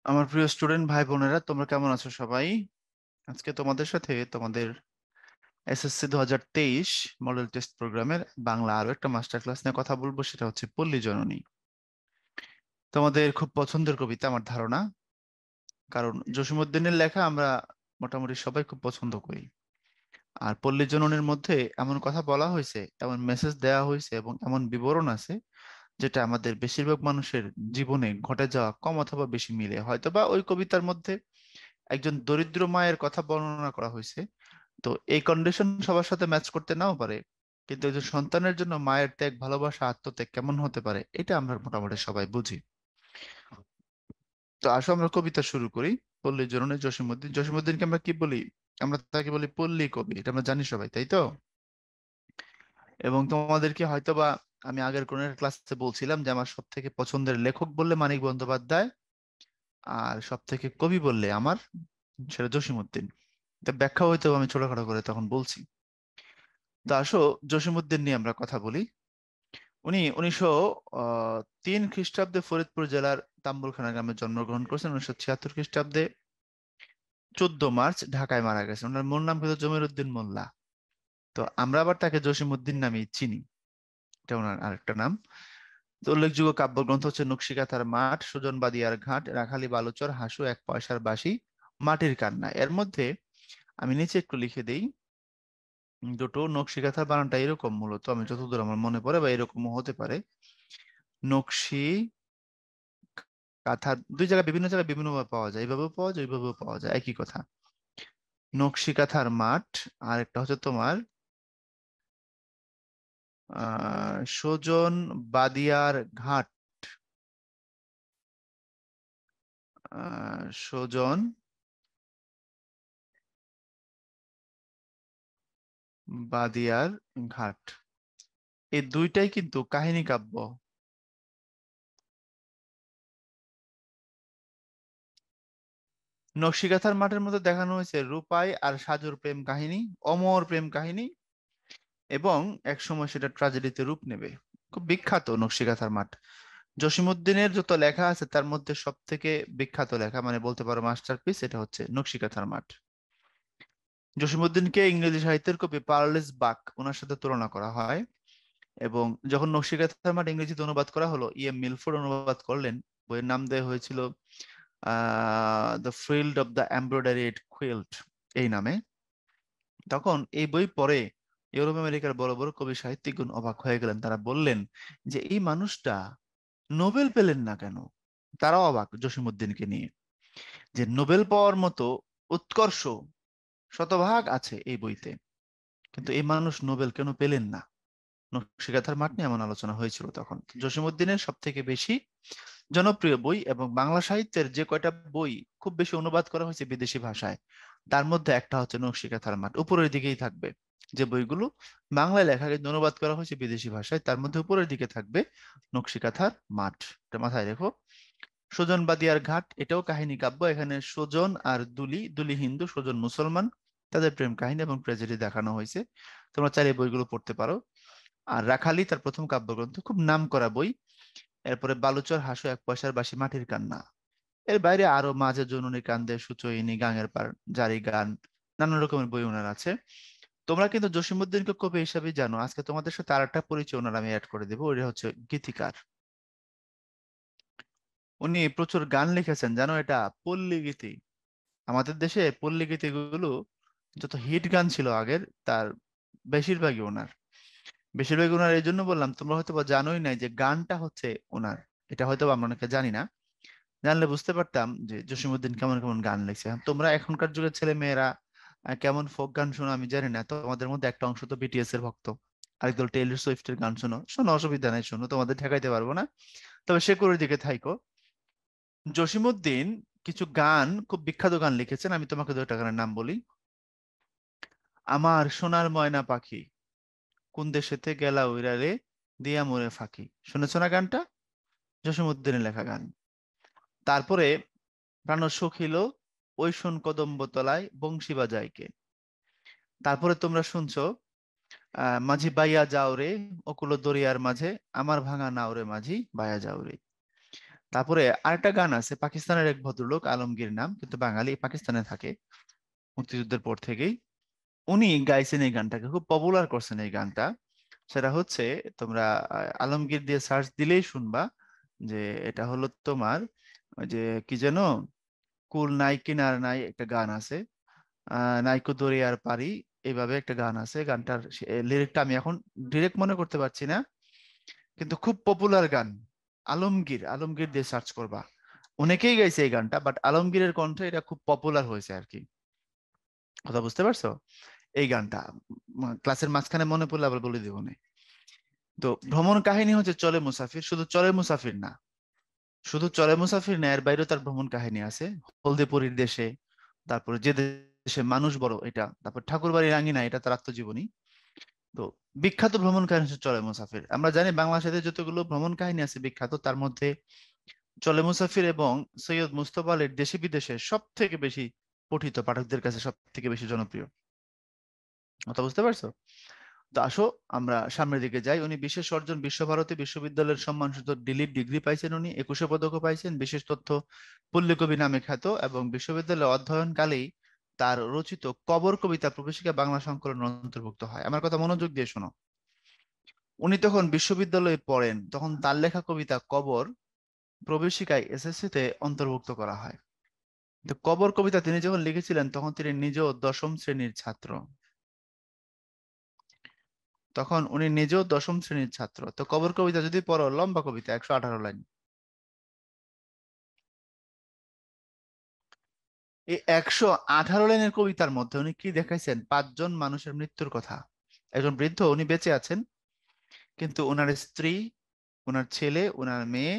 আমার প্রিয় স্টুডেন্ট ভাই বোনেরা, তোমরা কেমন আছো সবাই? আজকে তোমাদের সাথে তোমাদের এসএসসি 2023 মডেল টেস্ট প্রোগ্রামের বাংলা আরো একটা মাস্টার ক্লাস নিয়ে কথা বলবো। সেটা হচ্ছে পল্লী জননী। তোমাদের খুব পছন্দের কবিতা আমার ধারণা, কারণ জসীমউদ্দিনের লেখা আমরা মোটামুটি সবাই খুব পছন্দ করি। আর পল্লী জননীর মধ্যে এমন কথা বলা হয়েছে, এমন মেসেজ দেওয়া হয়েছে এবং এমন বিবরণ আছে যেটা আমাদের বেশিরভাগ মানুষের জীবনে ঘটে যাওয়া কম অথবা বেশি মিলে। হয়তোবা ওই কবিতার মধ্যে একজন দরিদ্র মায়ের কথা বর্ণনা করা হয়েছে, তো এই কন্ডিশন সবার সাথে ম্যাচ করতে নাও পারে, কিন্তু একজন সন্তানের জন্য মায়ের ত্যাগ, ভালোবাসা, আত্মত্যাগ কেমন হতে পারে এটা আমরা মোটামুটি সবাই বুঝি। তো আসো আমরা কবিতা শুরু করি। পল্লী জননী জসীমউদ্দিন। জসীমউদ্দিনকে আমরা কি বলি? আমরা তাকে বলি পল্লী কবি, এটা আমরা জানি সবাই, তাই তো? এবং তোমাদেরকে হয়তোবা আমি আগের কোন ক্লাসে বলছিলাম যে আমার সব থেকে পছন্দের লেখক বললে মানিক বন্দ্যোপাধ্যায়, আর সব থেকে কবি বললে আমার সেটা জসীমউদ্দিন। এটা ব্যাখ্যা হয়তো আমি ছোটখাটো করে তখন বলছি। তো আসো জসীমউদ্দিন নিয়ে আমরা কথা বলি। উনি 1903 খ্রিস্টাব্দে ফরিদপুর জেলার তাম্বুলখানা গ্রামে জন্মগ্রহণ করেছেন। 1976 খ্রিস্টাব্দে 14 মার্চ ঢাকায় মারা গেছেন। ওনার মূল নাম কিন্তু জমির উদ্দিন মোল্লা। তো আমরা আবার তাকে জসীমউদ্দিন নামে চিনি, এটা ওনার আরেকটা নাম। তো উল্লেখযোগ্য কাব্যগ্রন্থ হচ্ছে নকশিকাঁথার মাঠ, সুজন বাদিয়ার ঘাট, রাখালি বালুচর, হাসু, এক পয়সার বাঁশি, মাটির কান্না। এর মধ্যে আমি নিচে একটু লিখে দেই, দুটো নকশিকাঁথার বানানটা এরকম, মূলত আমি যতদূর আমার মনে পড়ে, বা এরকমও হতে পারে। নকশি কাঁথা দুই জায়গায়, বিভিন্ন জায়গায় বিভিন্ন ভাবে পাওয়া যায়, এইভাবেও পাওয়া যায়, ওইভাবেও পাওয়া যায়, একই কথা। নকশি কাঁথার মাঠ, আর একটা হচ্ছে তোমার সুজন বাদিয়ার ঘাট। সুজন বাদিয়ার ঘাট, এই দুইটাই কিন্তু কাহিনী কাব্য। নকশিকাঁথার মাঠের মধ্যে দেখানো হয়েছে রূপাই আর সাজুর প্রেম কাহিনী, অমর প্রেম কাহিনী, এবং একসময় সেটা ট্র্যাজেডিতে রূপ নেবে। খুব বিখ্যাত নকশিকাঁথার মাঠ। জসীমউদ্দিনের যত লেখা আছে তার মধ্যে সব থেকে বিখ্যাত লেখা, মানে বলতে পারো মাস্টারপিস, এটা হচ্ছে নকশিকাঁথার মাঠ। জসীমউদ্দিনকে ইংরেজি সাহিত্যের কবি পার্লেস বাক ওনার সাথে তুলনা করা হয়। এবং যখন নকশিকাঁথার মাঠ ইংরেজিতে অনুবাদ করা হলো, মিলফোর্ড অনুবাদ করলেন। বইয়ের নাম দেওয়া হয়েছিল the field of the embroidered quilt, এই নামে। তখন এই বই পড়ে ইউরোপ আমেরিকার বড় বড় কবি সাহিত্যিকগণ অবাক হয়ে গেলেন। তারা বললেন যে এই মানুষটা নোবেল পেলেন না কেন? তারা অবাক জসীমউদ্দিনকে নিয়ে, যে নোবেল পাওয়ার মতো উৎকর্ষ শতভাগ আছে এই বইতে, কিন্তু এই মানুষ নোবেল কেন পেলেন না? নকশিকাঁথার মাঠ নিয়ে এমন আলোচনা হয়েছিল তখন। জসীমউদ্দিনের সব থেকে বেশি জনপ্রিয় বই এবং বাংলা সাহিত্যের যে কয়টা বই খুব বেশি অনুবাদ করা হয়েছে বিদেশি ভাষায়, তার মধ্যে একটা হচ্ছে নকশিকাঁথার মাঠ। উপরের দিকেই থাকবে যে বইগুলো বাংলায় লেখা কিন্তু অনুবাদ করা হয়েছে বিদেশি ভাষায়, তার মধ্যে উপরের দিকে থাকবে নকশিকাঁথার মাঠ। এটা মাথায় রেখো। সুজন বাদিয়ার ঘাট, এটাও কাহিনী কাব্য। এখানে সুজন আর দুলি, দুলি হিন্দু, সুজন মুসলমান, তাদের প্রেম কাহিনী এবং ট্র্যাজেডি দেখানো হয়েছে। তোমরা চাইলে এই বইগুলো পড়তে পারো। আর রাখালি তার প্রথম কাব্যগ্রন্থ, খুব নাম করা বই। এরপরে বালুচর, হাসু, এক পয়সার বাঁশি, মাটির কান্না। এর বাইরে আরো মাঝে জননী কান্দে, সুচয়িনী, গাঙের পার, জারি গান, নানান রকমের বই ওনার আছে। তোমরা কিন্তু জসীমউদ্দিনকে কবি হিসাবে জানো, আজকে তোমাদের সাথে আর একটা পরিচয় ওনার আমি অ্যাড করে দেবো, ওটা হচ্ছে গীতিকার। উনি প্রচুর গান লিখেছেন, জানো এটা পল্লী গীতি। আমাদের দেশে পল্লী গীতি গুলো যত হিট গান ছিল আগের, তার বেশিরভাগই ওনার। বেশিরভাগই ওনার এই জন্য বললাম, তোমরা হয়তো বা জানোই নাই যে গানটা হচ্ছে ওনার। এটা হয়তো বা আমরা অনেকে জানি না, জানলে বুঝতে পারতাম যে জসীমউদ্দিন কেমন কেমন গান লিখছে। তোমরা এখনকার যুগের ছেলে মেয়েরা কেমন ফোক গান শোনো আমি জানি না, তোমাদের মধ্যে একটা অংশ তো বিটিএস এর ভক্ত, আরেকদল টেইলর সুইফটের গান শোনো, শোনো, অসুবিধা নাই, শোনো, তোমাদের ঠেকাইতে পারবো না। তবে সে করে দিকে থাইকো। জসীমউদ্দিন কিছু গান, খুব বিখ্যাত গান লিখেছেন। আমি তোমাকে দুইটা গানের নাম বলি। আমার সোনার ময়না পাখি, কোন দেশেতে গেলা উইরারে, দিয়া মোরে ফাঁকি। শুনেছো না গানটা? জসীমউদ্দিনের লেখা গান। তারপরে প্রাণ সখিল, ওই শোন কদম্ব তলায় বংশী বাজায় কে। তারপরে তোমরা শুনছো মাঝি বাইয়া যাও রে, অকুল দরিয়ার মাঝে, আমার ভাঙা নাও রে মাঝি বাইয়া যাও রে। তারপরে আরেকটা গান আছে, পাকিস্তানের এক ভদ্রলোক, আলমগীর নাম, কিন্তু বাঙালি, পাকিস্তানে থাকে মুক্তিযুদ্ধের পর থেকেই। উনি গাইছেন এই গানটাকে, খুব পপুলার করছেন এই গানটা। সেটা হচ্ছে, তোমরা আলমগীর দিয়ে সার্চ দিলেই শুনবা যে এটা হলো তোমার ওই যে কি যেন, কুল নাই কিনার নাই একটা গান আছে, নাইকো দরিয়ার পারি, এইভাবে একটা গান আছে। গানটার লিরিকটা আমি এখন ডিরেক্ট মনে করতে পারছি না, কিন্তু খুব পপুলার গান। আলমগীর, আলমগীর দিয়ে সার্চ করবা, অনেকেই গাইছে এই গানটা, বাট আলমগীরের কণ্ঠে এটা খুব পপুলার হয়েছে আর কি। কথা বুঝতে পারছো? এই গানটা ক্লাসের মাঝখানে মনে পড়লে আবার বলে দিব না। তো ভ্রমণ কাহিনী হচ্ছে চলে মুসাফির, শুধু চলে মুসাফির না, শুধু চলে মুসাফির না, এর বাইরেও তার ভ্রমণ কাহিনী আছে। হলদেপুরীর দেশে, তারপরে যে দেশে মানুষ বড় এটা, তারপর ঠাকুরবাড়ির আঙিনা, এটা তার আত্মজীবনী। তো বিখ্যাত ভ্রমণ কাহিনী হচ্ছে চলে মুসাফির। আমরা জানি বাংলাদেশে যতগুলো ভ্রমণ কাহিনী আছে বিখ্যাত, তার মধ্যে চলে মুসাফির এবং সৈয়দ মুস্তফা আলীর দেশে বিদেশে সব থেকে বেশি পঠিত, পাঠকদের কাছে সব থেকে বেশি জনপ্রিয়। কথা বুঝতে পারছো? তো আসো আমরা সামনের দিকে যাই। উনি বিশেষ অর্জন, বিশ্বভারতী বিশ্ববিদ্যালয়ের সম্মানসূচক ডিলিট ডিগ্রি পাইছেন, উনি 21 পদকও পাইছেন, বিশেষ তথ্য পল্লী কবি নামে খ্যাত, এবং বিশ্ববিদ্যালয়ে অধ্যয়নকালেই তার রচিত কবর কবিতা প্রবেশিকা বাংলা সংকলন অন্তর্ভুক্ত হয়। আমার কথা মনোযোগ দিয়ে শোনো। উনি তখন বিশ্ববিদ্যালয়ে পড়েন, তখন তার লেখা কবিতা কবর প্রবেশিকায় এসএসসি তে অন্তর্ভুক্ত করা হয়। তো কবর কবিতা তিনি যখন লিখেছিলেন তখন তিনি নিজেও দশম শ্রেণীর ছাত্র। তখন উনি নিজেও দশম শ্রেণীর ছাত্র। তো কবর কবিতা যদি পড়ো, লম্বা কবিতা, 118 লাইন। এই 118 লাইনের কবিতার মধ্যে উনি কি দেখাইছেন? 5 জন মানুষের মৃত্যুর কথা। একজন বৃদ্ধ, উনি বেঁচে আছেন, কিন্তু ওনার স্ত্রী, ওনার ছেলে, ওনার মেয়ে,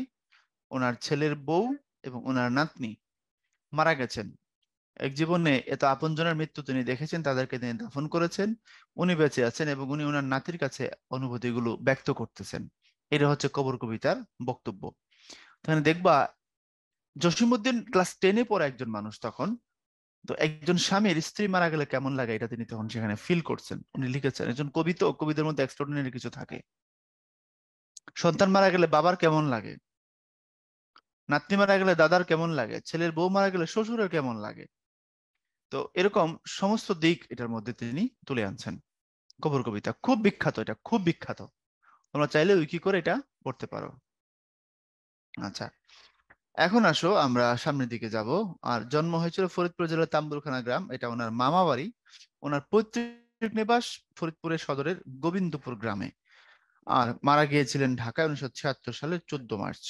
ওনার ছেলের বউ এবং ওনার নাতনি মারা গেছেন। এক জীবনে এত আপনজনের মৃত্যু তিনি দেখেছেন, তাদেরকে তিনি দাফন করেছেন, উনি বেঁচে আছেন এবং উনি ওনার নাতির কাছে অনুভূতিগুলো ব্যক্ত করতেছেন। এটা হচ্ছে কবর কবিতার বক্তব্য। তাহলে দেখবা, জসিমউদ্দিন ক্লাস 10-এ পড়া একজন মানুষ তখন। তো একজন স্বামীর স্ত্রী মারা গেলে কেমন লাগে এটা তিনি তখন সেখানে ফিল করছেন, উনি লিখেছেন। একজন কবি, তো কবিদের মধ্যে এক্সট্রাঅর্ডিনারি কিছু থাকে। সন্তান মারা গেলে বাবার কেমন লাগে, নাতনি মারা গেলে দাদার কেমন লাগে, ছেলের বউ মারা গেলে শ্বশুরের কেমন লাগে। তো এরকম সমস্ত দিক এটার মধ্যে তিনি তুলে আনছেন। কবর কবিতা খুব বিখ্যাত, এটা খুব বিখ্যাত। তোমরা চাইলে উইকি করে এটা পড়তে পারো। আচ্ছা, এখন আসো আমরা সামনের দিকে যাব। আর জন্ম হয়েছিল ফরিদপুর জেলার তাম্বুলখানা গ্রাম, এটা ওনার মামা বাড়ি। ওনার পৈতৃক নিবাস ফরিদপুরের সদরের গোবিন্দপুর গ্রামে। আর মারা গিয়েছিলেন ঢাকায় 1976 সালের 14 মার্চ।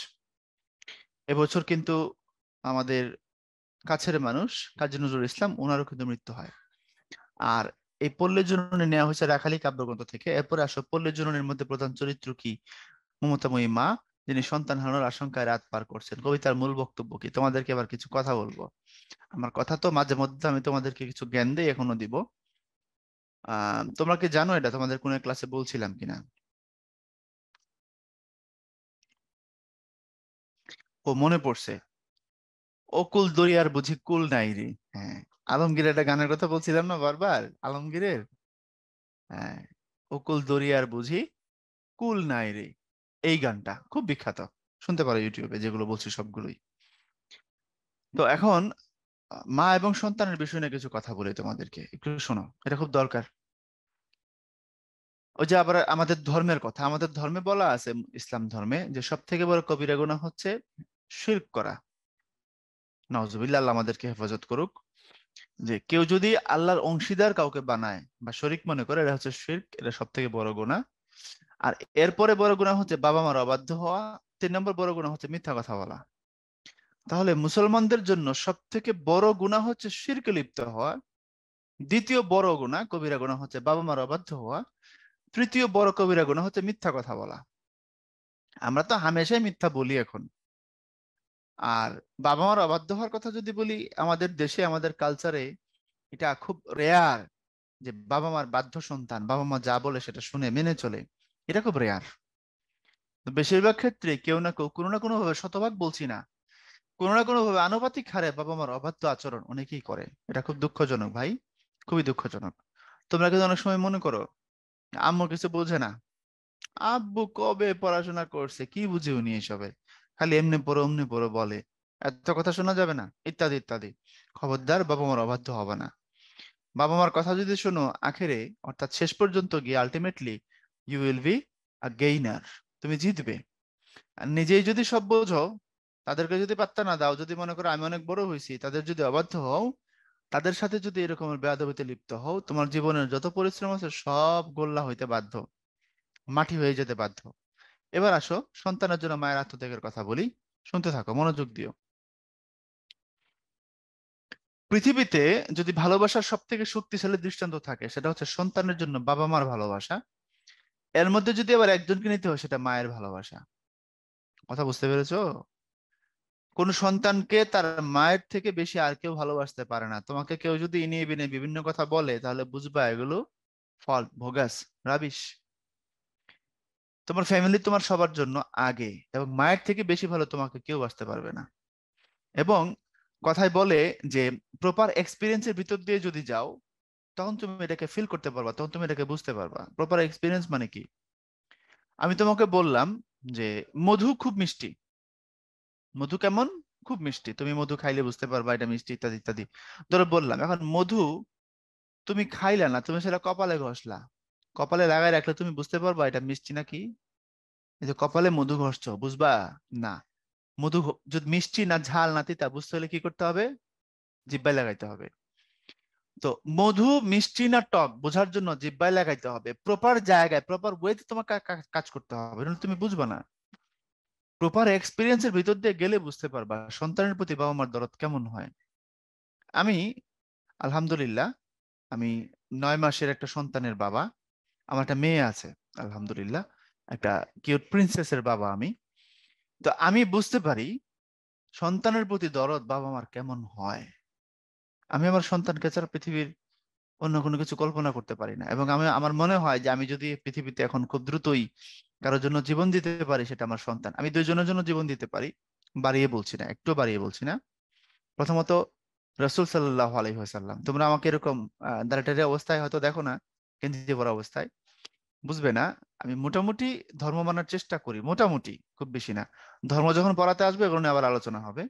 এবছর কিন্তু আমাদের কাছের মানুষ কাজী নজরুল ইসলাম, ওনারও কিন্তু মৃত্যু হয়। আর এই পল্লী জননী নেওয়া হয়েছে রাখালি কাব্যগ্রন্থ থেকে। এরপরে আসো, পল্লী জননীর মধ্যে প্রধান চরিত্র কি? মমতাময়ী মা, যিনি সন্তান হারানোর আশঙ্কায় রাত পার করছেন। কবিতার মূল বক্তব্য কি? তোমাদেরকে আবার কিছু কথা বলবো। আমার কথা তো মাঝে মধ্যে আমি তোমাদেরকে কিছু জ্ঞান দিই, এখনো দিব। তোমরা কি জানো এটা তোমাদের কোন ক্লাসে বলছিলাম কিনা? ও মনে পড়ছে, ও কুল দরিয়ার বুঝি কুল নাই রে। হ্যাঁ, আলমগীরের একটা গানের কথা বলছিলাম না বারবার, আলমগীরের। হ্যাঁ, ও কুল দরিয়ার বুঝি কুল নাই রে, এই গানটা খুব বিখ্যাত। শুনতে পারো ইউটিউবে, যেগুলো বলছি সবগুলোই। তো এখন মা এবং সন্তানের বিষয় নিয়ে কিছু কথা বলি তোমাদেরকে, একটু শোনো, এটা খুব দরকার। ওই যে আবার আমাদের ধর্মের কথা, আমাদের ধর্মে বলা আছে, ইসলাম ধর্মে, যে সব থেকে বড় কবিরা গুনাহ হচ্ছে শিরক করা। নাউজুবিল্লাহ, আল্লাহ আমাদেরকে হেফাজত করুক। যে কেউ যদি আল্লাহর অংশীদার কাউকে বানায় বা শরিক মনে করে, এটা হচ্ছে শিরক, এটা সব থেকে বড় গুনাহ। আর এরপরে বড় গুনাহ হচ্ছে বাবা মার অবাধ্য হওয়া। 3 নম্বর বড় গুনাহ হচ্ছে মিথ্যা কথা বলা। তাহলে মুসলমানদের জন্য সব থেকে বড় গুনাহ হচ্ছে শিরকে লিপ্ত হওয়া। দ্বিতীয় বড় গুনাহ, কবিরা গুনাহ হচ্ছে বাবা মার অবাধ্য হওয়া। তৃতীয় বড় কবিরা গুনাহ হচ্ছে মিথ্যা কথা বলা। আমরা তো হামেশাই মিথ্যা বলি এখন। আর বাবা মার অবাধ্য হওয়ার কথা যদি বলি, আমাদের দেশে, আমাদের কালচারে এটা খুব রেয়ার যে বাবা মার বাধ্য সন্তান, বাবা মা যা বলে সেটা শুনে মেনে চলে। এটা খুব রেয়ার। বেশিরভাগ ক্ষেত্রে কেউ না কেউ কোনো না কোনো ভাবে, শতভাগ বলছি না, কোনো না কোনো ভাবে আনুপাতিক হারে বাবা মার অবাধ্য আচরণ অনেকেই করে। এটা খুব দুঃখজনক ভাই, খুবই দুঃখজনক। তোমরা কিন্তু অনেক সময় মনে করো আম্মু কিছু বোঝে না, আব্বু কবে পড়াশোনা করছে, কি বুঝে উনি এসবে। খালি এমনি পড়ো অমনি পড়ো বলে, এত কথা শোনা যাবে না, ইত্যাদি ইত্যাদি। খবরদার বাবা মার অবাধ্য হবে না। বাবা মার কথা যদি শোনো, আখেরে অর্থাৎ শেষ পর্যন্ত গিয়ে ultimately you will be a gainer, তুমি জিতবে। আর নিজেই যদি সব বোঝো, তাদেরকে যদি পাত্তা না দাও, যদি মনে করো আমি অনেক বড় হয়েছি, তাদের যদি অবাধ্য হও, তাদের সাথে যদি এরকমের বেয়াদবিতে লিপ্ত হও, তোমার জীবনের যত পরিশ্রম আছে সব গোল্লা হইতে বাধ্য, মাটি হয়ে যেতে বাধ্য। এবার আসো সন্তানের জন্য মায়ের আত্মত্যাগের কথা বলি, শুনতে থাকো মনোযোগ দিও। পৃথিবীতে যদি ভালোবাসার সব থেকে শক্তিশালী দৃষ্টান্ত থাকে, সেটা হচ্ছে সন্তানের জন্য বাবা মার ভালোবাসা। এর মধ্যে যদি আবার একজনকে নিতে হয়, সেটা মায়ের ভালোবাসা। কথা বুঝতে পেরেছো? কোন সন্তানকে তার মায়ের থেকে বেশি আর কেউ ভালোবাসতে পারে না। তোমাকে কেউ যদি ইনিয়ে বিনিয়ে বিভিন্ন কথা বলে, তাহলে বুঝবা এগুলো ফল্ট, ভোগাস, রাবিশ। তোমার ফ্যামিলি তোমার সবার জন্য আগে, এবং মায়ের থেকে বেশি ভালো তোমাকে কেউ বাসতে পারবে না। এবং কথায় বলে যে প্রপার এক্সপিরিয়েন্সের ভিতর দিয়ে যদি যাও, তখন তুমি এটাকে ফিল করতে পারবা, তখন তুমি এটাকে বুঝতে পারবা প্রপার এক্সপিরিয়েন্স মানে কি। আমি তোমাকে বললাম যে মধু খুব মিষ্টি। মধু কেমন? খুব মিষ্টি, তুমি মধু খাইলে বুঝতে পারবা এটা মিষ্টি, ইত্যাদি ইত্যাদি। ধরো বললাম, এখন মধু তুমি খাইলা না, তুমি সেটা কপালে ঘষলা, কপালে লাগাই রাখলে তুমি বুঝতে পারবা এটা মিষ্টি নাকি? এই যে কপালে মধু ঘষছো, বুঝবা? না। যদি মিষ্টি না ঝাল না তিতা বুঝতে হলে কি করতে হবে? জিহ্বায় লাগাইতে হবে। তো মধু মিষ্টি না টক বোঝার জন্য জিহ্বায় লাগাইতে হবে, প্রপার জায়গায় প্রপার ওয়েতে তোমাকে কাজ করতে হবে, নাহলে তুমি বুঝবা না। প্রপার এক্সপিরিয়েন্সের ভিতর দিয়ে গেলে বুঝতে পারবা সন্তানের প্রতি বাবা মার দরদ কেমন হয়। আমি আলহামদুলিল্লাহ, আমি 9 মাসের একটা সন্তানের বাবা। আমার একটা মেয়ে আছে, আলহামদুলিল্লাহ, একটা কিউট প্রিন্সেসের বাবা আমি। তো আমি বুঝতে পারি সন্তানের প্রতি দরদ বাবা মার কেমন হয়। আমি আমার সন্তানকে ছাড়া পৃথিবীর অন্য কোনো কিছু কল্পনা করতে পারি না। এবং আমার মনে হয় যে আমি যদি পৃথিবীতে এখন খুব দ্রুতই কারোর জন্য জীবন দিতে পারি, সেটা আমার সন্তান। আমি দুইজনের জন্য জীবন দিতে পারি, বাড়িয়ে বলছি না, একটু বাড়িয়ে বলছি না। প্রথমত রসুল সাল্লাহ আলহিহাসাল্লাম, তোমরা আমাকে এরকম দাঁড়াটারি অবস্থায় হয়তো দেখো না, কেন্দ্রীয় পড়া অবস্থায়, বুঝবে না। আমি মোটামুটি ধর্ম মানার চেষ্টা করি, মোটামুটি, খুব বেশি না। ধর্ম যখন পড়াতে আসবে এগুলো নিয়ে আবার আলোচনা হবে।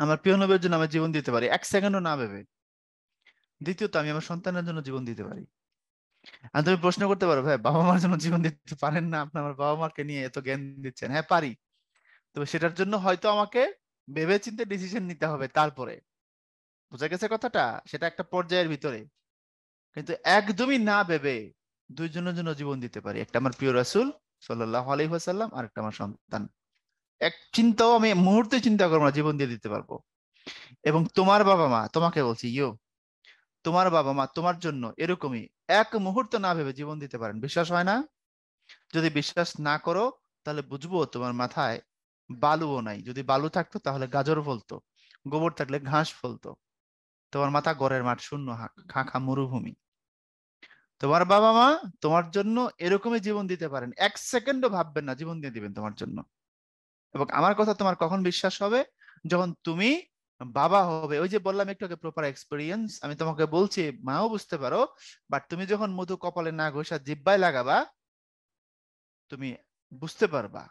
আমার প্রিয় নবীর জন্য আমি জীবন দিতে পারি, এক সেকেন্ডও না ভেবে। দ্বিতীয়ত, আমি আমার সন্তানের জন্য জীবন দিতে পারি। আর তুমি প্রশ্ন করতে পারো, ভাই বাবা মার জন্য জীবন দিতে পারেন না? আপনি আমার বাবা মাকে নিয়ে এত জ্ঞান দিচ্ছেন। হ্যাঁ পারি, তবে সেটার জন্য হয়তো আমাকে ভেবে চিন্তে ডিসিশন নিতে হবে তারপরে। বুঝা গেছে কথাটা? সেটা একটা পর্যায়ের ভিতরে। কিন্তু একদমই না ভেবে দুইজনের জন্য জীবন দিতে পারি, একটা আমার প্রিয় রাসূল সাল্লাল্লাহু আলাইহি ওয়াসাল্লাম, আর একটা আমার সন্তান। এক চিন্তাও আমি মুহূর্তে চিন্তা করবো না, জীবন দিয়ে দিতে পারবো। এবং তোমার বাবা মা, তোমাকে বলছি তোমার বাবা মা তোমার জন্য এরকমই এক মুহূর্ত না ভেবে জীবন দিতে পারেন। বিশ্বাস হয় না? যদি বিশ্বাস না করো, তাহলে বুঝবো তোমার মাথায় বালুও নাই। যদি বালু থাকতো তাহলে গাজর ফলতো, গোবর থাকলে ঘাস ফলতো। তোমার মাথা গড়ের মাঠ শূন্য, খা খা মরুভূমি। তোমার বাবা মা তোমার জন্য এরকমই জীবন দিতে পারেন, এক সেকেন্ডও ভাববেন না, জীবন দিয়ে দিবেন তোমার জন্য। এবং আমার কথা তোমার কখন বিশ্বাস হবে? যখন তুমি বাবা হবে। ওই যে বললাম একটু আগে, প্রপার এক্সপিরিয়েন্স। আমি তোমাকে বলছি মাও বুঝতে পারো, বাট তুমি যখন মধু কপালে না ঘষা জিব্বায় লাগাবা, তুমি বুঝতে পারবা।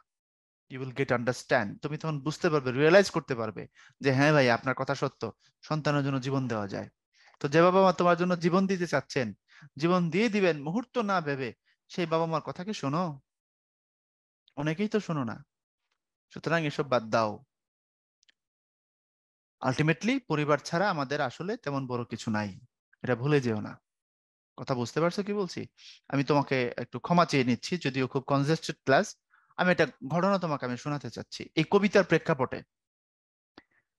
You will get understand. তুমি তখন বুঝতে পারবে, রিয়েলাইজ করতে পারবে যে হ্যাঁ ভাই আপনার কথা সত্য, সন্তানের জন্য জীবন দেওয়া যায়। তো যে বাবা মা তোমার জন্য জীবন দিতে চাচ্ছেন, জীবন দিয়ে দিবেন মুহূর্ত না ভেবে, সেই বাবা মার কথা কি শোনো? অনেকেই তো শোনো না। সুতরাং এসব বাদ দাও। আলটিমেটলি পরিবার ছাড়া আমাদের আসলে তেমন বড় কিছু নাই, এটা ভুলে যেও না। কথা বুঝতে পারছো কি বলছি? আমি তোমাকে একটু ক্ষমা চেয়ে নিচ্ছি, যদিও খুব কনজেস্টেড ক্লাস। আমি একটা ঘটনা তোমাকে আমি শোনাতে চাচ্ছি এই কবিতার প্রেক্ষাপটে।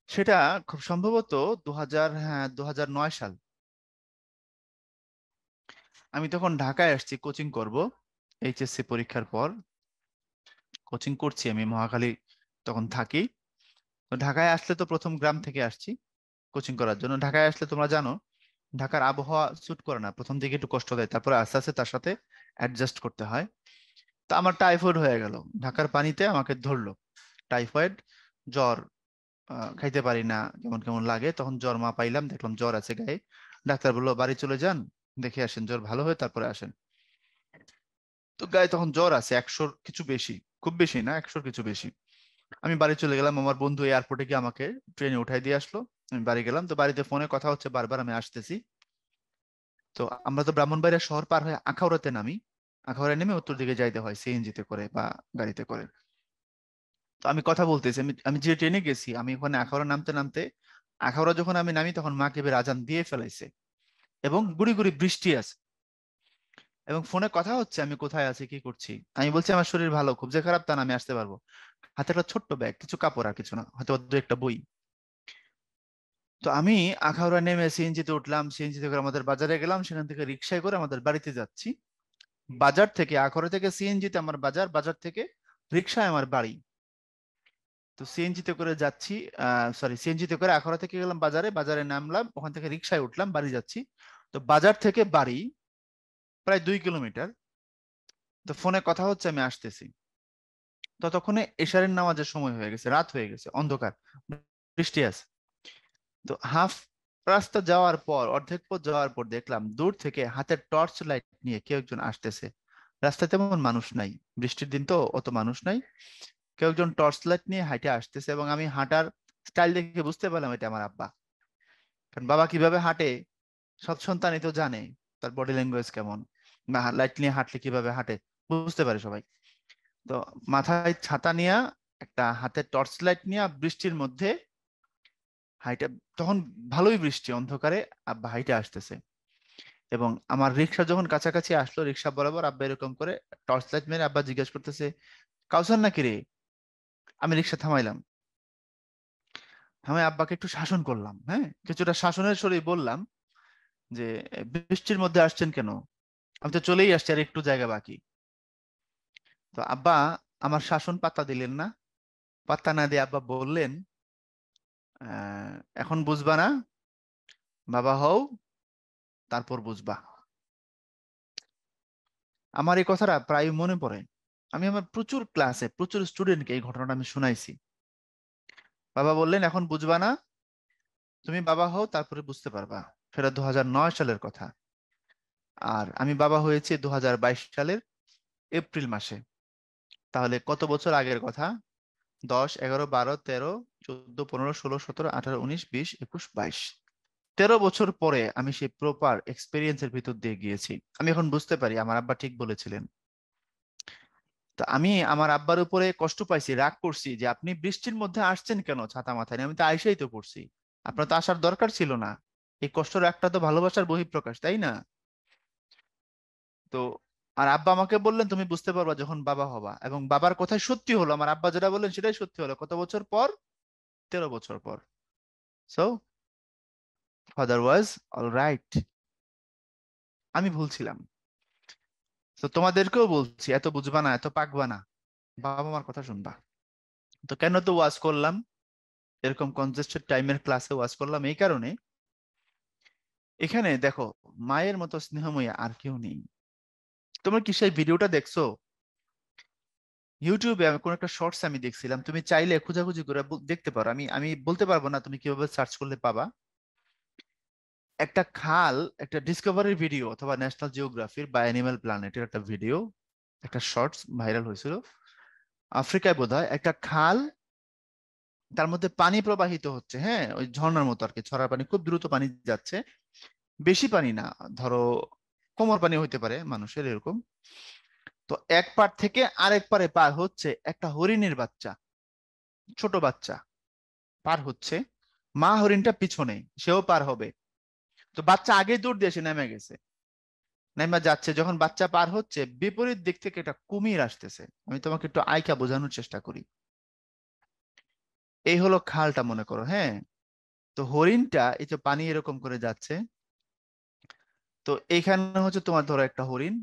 সেটা খুব সম্ভবত 2009 সাল। আমি তখন ঢাকায় আসছি কোচিং করব, এইচএসসি পরীক্ষার পর কোচিং করছি আমি মহাখালী, তখন থাকি। তো ঢাকায় আসলে তো প্রথম গ্রাম থেকে আসছি কোচিং করার জন্য। ঢাকায় আসলে তোমরা জানো ঢাকার আবহাওয়া স্যুট করে না, প্রথম দিকে একটু কষ্ট দেয়, তারপরে আস্তে আস্তে তার সাথে অ্যাডজাস্ট করতে হয়। তো আমার টাইফয়েড হয়ে গেল, ঢাকার পানিতে আমাকে ধরলো টাইফয়েড, জ্বর। খাইতে পারি না, কেমন কেমন লাগে, তখন জ্বর মা পাইলাম, দেখলাম জ্বর আছে গায়ে। ডাক্তার বললো বাড়ি চলে যান, দেখে আসেন জ্বর ভালো হয় তারপরে আসেন। তো গায়ে তখন জ্বর আছে 100-র কিছু বেশি, খুব বেশি না, 100-র কিছু বেশি। আমি বাড়ি চলে গেলাম, আমার বন্ধু এয়ারপোর্টে গিয়ে আমাকে ট্রেনে উঠাই দিয়ে আসলো। আমি বাড়ি গেলাম, তো বাড়িতে ফোনে কথা হচ্ছে বারবার, আমি আসতেছি। তো আমরা তো ব্রাহ্মণবাড়িয়া শহর পার হয়ে আখাউড়াতে নামি। আখাউড়ায় নেমে উত্তর দিকে যাইতে হয় সিএনজিতে করে বা গাড়িতে করে। তো আমি কথা বলতেছি, আমি আমি যে ট্রেনে গেছি, আমি ওখানে আখাউড়া নামতে নামতে, আখাউড়া যখন আমি নামি তখন মাগরিবের আজান দিয়ে ফেলাইছে এবং গুড়ি গুড়ি বৃষ্টি আছে। এবং ফোনে কথা হচ্ছে আমি কোথায় আছি কি করছি। আমি বলছি আমার শরীর ভালো, খুব যে খারাপ তা না, আমি আসতে পারবো। হাতে একটা ছোট্ট ব্যাগ, কিছু কাপড় আর কিছু না, হয়তো দু একটা বই। তো আমি আখাউড়া নেমে সিএনজিতে উঠলাম, সিএনজিতে করে আমাদের বাজারে গেলাম, সেখান থেকে রিক্সায় করে আমাদের বাড়িতে যাচ্ছি। বাজার থেকে, আখাউড়া থেকে সিএনজিতে আমার বাজার, বাজার থেকে রিক্সায় আমার বাড়ি। তো সিএনজিতে করে যাচ্ছি, সিএনজিতে করে আখাউড়া থেকে গেলাম বাজারে, বাজারে নামলাম, ওখান থেকে রিক্সায় উঠলাম, বাড়ি যাচ্ছি। তো বাজার থেকে বাড়ি প্রায় 2 কিলোমিটার। তো ফোনে কথা হচ্ছে আমি আসতেছি। ততক্ষণে এশারের নামাজের সময় হয়ে গেছে, রাত হয়ে গেছে, অন্ধকার, বৃষ্টি আছে। তো হাফ রাস্তা যাওয়ার পর, অর্ধেক পথ যাওয়ার পর দেখলাম দূর থেকে হাতের টর্চ লাইট নিয়ে কেউ একজন আসতেছে। রাস্তায় তেমন মানুষ নাই, বৃষ্টির দিন তো অত মানুষ নাই। কেউ একজন টর্চ লাইট নিয়ে হাঁটে আসতেছে, এবং আমি হাঁটার স্টাইল দেখে বুঝতে পারলাম এটা আমার আব্বা। কারণ বাবা কিভাবে হাঁটে সব সন্তানই তো জানে, তার বডি ল্যাঙ্গুয়েজ কেমন, না লাইট নিয়ে হাঁটলে কিভাবে হাঁটে বুঝতে পারে সবাই। তো মাথায় ছাতা নিয়ে, একটা হাতে টর্চ লাইট নিয়ে বৃষ্টির মধ্যে হাইটা, তখন ভালোই বৃষ্টি, অন্ধকারে আব্বা হাইটে আসতেছে। এবং আমার রিক্সা যখন কাছাকাছি আসলো, রিক্সা বরাবর আব্বা এরকম করে টর্চ লাইট মেরে আব্বা জিজ্ঞেস করতেছে, কাউসার নাকি রে? আমি রিক্সা থামাইলাম, আমি আব্বাকে একটু শাসন করলাম, হ্যাঁ কিছুটা শাসনের স্বরে বললাম যে বৃষ্টির মধ্যে আসছেন কেন? আমি তো চলেই আসছি, আর একটু জায়গা বাকি। তো আব্বা আমার শাসন পাত্তা দিলেন না। পাত্তা না দিয়ে আব্বা বললেন, এখন বুঝবা না, বাবা হও তারপর বুঝবা। আমার এই কথাটা প্রায় মনে পড়ে। আমি আমার প্রচুর ক্লাসে প্রচুর স্টুডেন্টকে এই ঘটনাটা আমি শুনাইছি। বাবা বললেন এখন বুঝবা না, তুমি বাবা হও তারপরে বুঝতে পারবা। সেটা 2009 সালের কথা। আর আমি বাবা হয়েছি 2022 সালের এপ্রিল মাসে। তাহলে কত বছর আগের কথা? 10, 11, 12, 13, 14, 15, 16, 17, 18, 19, 20, 21, 22, 13 বছর পরে আমি সেই প্রপার এক্সপিরিয়েন্সের ভিতর দিয়ে গিয়েছি। আমি এখন বুঝতে পারি আমার আব্বা ঠিক বলেছিলেন। তো আমি আমার আব্বার উপরে কষ্ট পাইছি, রাগ করছি যে আপনি বৃষ্টির মধ্যে আসছেন কেন ছাতা মাথায় নিয়ে? আমি তো আইসাই তো করছি, আপনার তো আসার দরকার ছিল না। এই কষ্টের একটা তো ভালোবাসার বহিঃপ্রকাশ, তাই না? তো আর আব্বা আমাকে বললেন তুমি বুঝতে পারবা যখন বাবা হবা, এবং বাবার কথাই সত্যি হলো, আমার আব্বা যেটা বললেন সেটাই সত্যি হলো। কত বছর পর? 13 বছর পর। So father was all right, আমি ভুল ছিলাম। তো তোমাদেরকেও বলছি, এত বুঝবা না, এত পাকবা না, বাবা মার কথা শুনবা। তো কেন তো ওয়াজ করলাম, এরকম কনজেস্টেড টাইমের ক্লাসে ওয়াজ করলাম এই কারণে, এখানে দেখো মায়ের মতো স্নেহময়ী আর কেউ নেই। তোমরা কি সেই ভিডিওটা দেখছো? ইউটিউবে আমি কোন একটা শর্টস আমি দেখছিলাম, তুমি চাইলে খোঁজাখুঁজি করে দেখতে পারো। আমি আমি বলতে পারবো না তুমি কিভাবে সার্চ করলে পাবা। একটা খাল, একটা ডিসকভারির ভিডিও অথবা ন্যাশনাল জিওগ্রাফির বা অ্যানিমাল প্ল্যানেটের একটা ভিডিও, একটা শর্টস ভাইরাল হয়েছিল। আফ্রিকায় বোধহয় একটা খাল, তার মধ্যে পানি প্রবাহিত হচ্ছে, হ্যাঁ ওই ঝর্ণার মতো আর কি, ছড়ার পানি, খুব দ্রুত পানি যাচ্ছে। বেশি পানি না, ধরো কোমর পানি হইতে পারে মানুষের এরকম। তো এক পার থেকে আরেক পারে পার হচ্ছে একটা হরিণের বাচ্চা, ছোট বাচ্চা পার হচ্ছে, মা হরিণটা পিছনে, সেও পার হবে। তো বাচ্চা আগে দৌড় দিয়ে এসে নেমে গেছে, নেমে যাচ্ছে, যখন বাচ্চা পার হচ্ছে বিপরীত দিক থেকে একটা কুমির আসতেছে। আমি তোমাকে একটু আইকা বোঝানোর চেষ্টা করি। এই হলো খালটা মনে করো, হ্যাঁ। তো হরিণটা এই যে পানি এরকম করে যাচ্ছে, তো এইখানে হচ্ছে তোমার ধরো একটা হরিণ,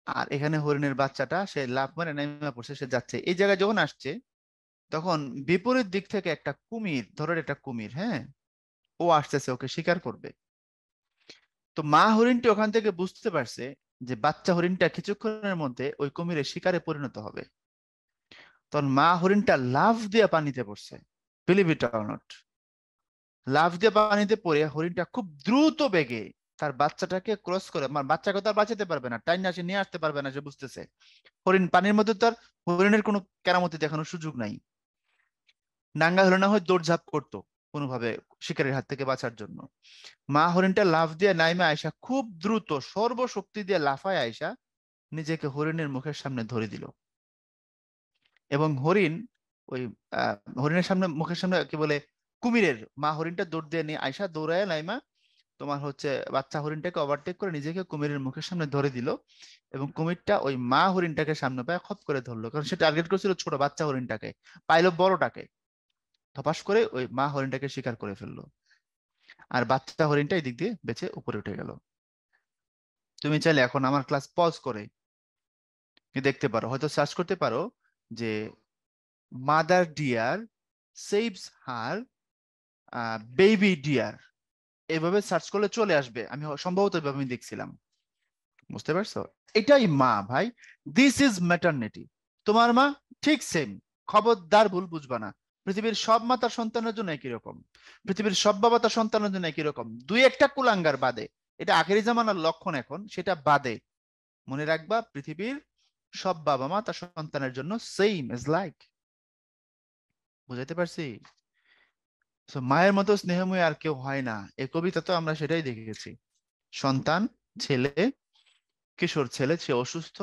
আর এখানে হরিণের বাচ্চাটা সে লাফ মারে নেমে পড়ছে, সে যাচ্ছে। এই জায়গায় যখন আসছে তখন বিপরীত দিক থেকে একটা কুমির, ধরো এটা কুমির, হ্যাঁ, ও আসতেছে, ওকে শিকার করবে। তো মা হরিণটি ওখান থেকে বুঝতে পারছে যে বাচ্চা হরিণটা কিছুক্ষণের মধ্যে ওই কুমিরের শিকারে পরিণত হবে। তখন মা হরিণটা লাফ দিয়ে পানিতে পড়ছে, বিলিভ ইট অর নট। লাফ দিয়ে পানিতে পড়ে হরিণটা খুব দ্রুত বেগে তার বাচ্চাটাকে ক্রস করে, আমার বাচ্চাকে তো আর বাঁচাতে পারবে না, টাইম না সে নিয়ে আসতে পারবে না, সে বুঝতেছে হরিণ পানির মধ্যে, তার হরিণের কোনো কেরামতি দেখানোর সুযোগ নাই। নাঙ্গা হলে না হয় দৌড়ঝাঁপ করতো কোনোভাবে শিকারের হাত থেকে বাঁচার জন্য। মা হরিণটা লাফ দিয়ে নাইমা আয়সা খুব দ্রুত সর্বশক্তি দিয়ে লাফায় আয়সা নিজেকে হরিণের মুখের সামনে ধরে দিল। এবং হরিণ ওই হরিণের সামনে মুখের সামনে কি বলে কুমিরের মা হরিণটা দৌড় দিয়ে নিয়ে আয়সা দৌড়ায় নাইমা তোমার হচ্ছে বাচ্চা হরিণটাকে ওভারটেক করে নিজেকে কুমিরের মুখের সামনে ধরে দিল। এবং কুমিরটা ওই মা হরিণটাকে সামনে পায় খপ করে ধরলো, কারণ সে টার্গেট করেছিল ছোট বাচ্চা হরিণটাকে, পাইলো বড়টাকে, ধপাস করে ওই মা হরিণটাকে শিকার করে ফেললো। আর বাচ্চা হরিণটা এই দিক দিয়ে বেঁচে উপরে উঠে গেল। তুমি চাইলে এখন আমার ক্লাস পজ করে কি দেখতে পারো, হয়তো সার্চ করতে পারো যে mother deer saves her baby deer, এভাবে সার্চ করলে চলে আসবে। আমি সম্ভবত এভাবে আমি দেখছিলাম। বুঝতে পারছো? এটাই মা ভাই, দিস ইজ ম্যাটারনিটি। তোমার মা ঠিক সেম। খবরদার ভুল বুঝবা না। পৃথিবীর সব মা তার সন্তানের জন্য একই রকম, পৃথিবীর সব বাবা তার সন্তানের জন্য একই রকম, দুই একটা কুলাঙ্গার বাদে। এটা আখেরি জামানার লক্ষণ এখন, সেটা বাদে মনে রাখবা পৃথিবীর সব বাবা মা তার সন্তানের জন্য সেম ইজ লাইক। বুঝাইতে পারছি? So, মায়ের মতো স্নেহময়ী আর কেউ হয় না। এই কবিতা তো আমরা সেটাই দেখেছি। সন্তান, ছেলে, কিশোর ছেলে, সে অসুস্থ,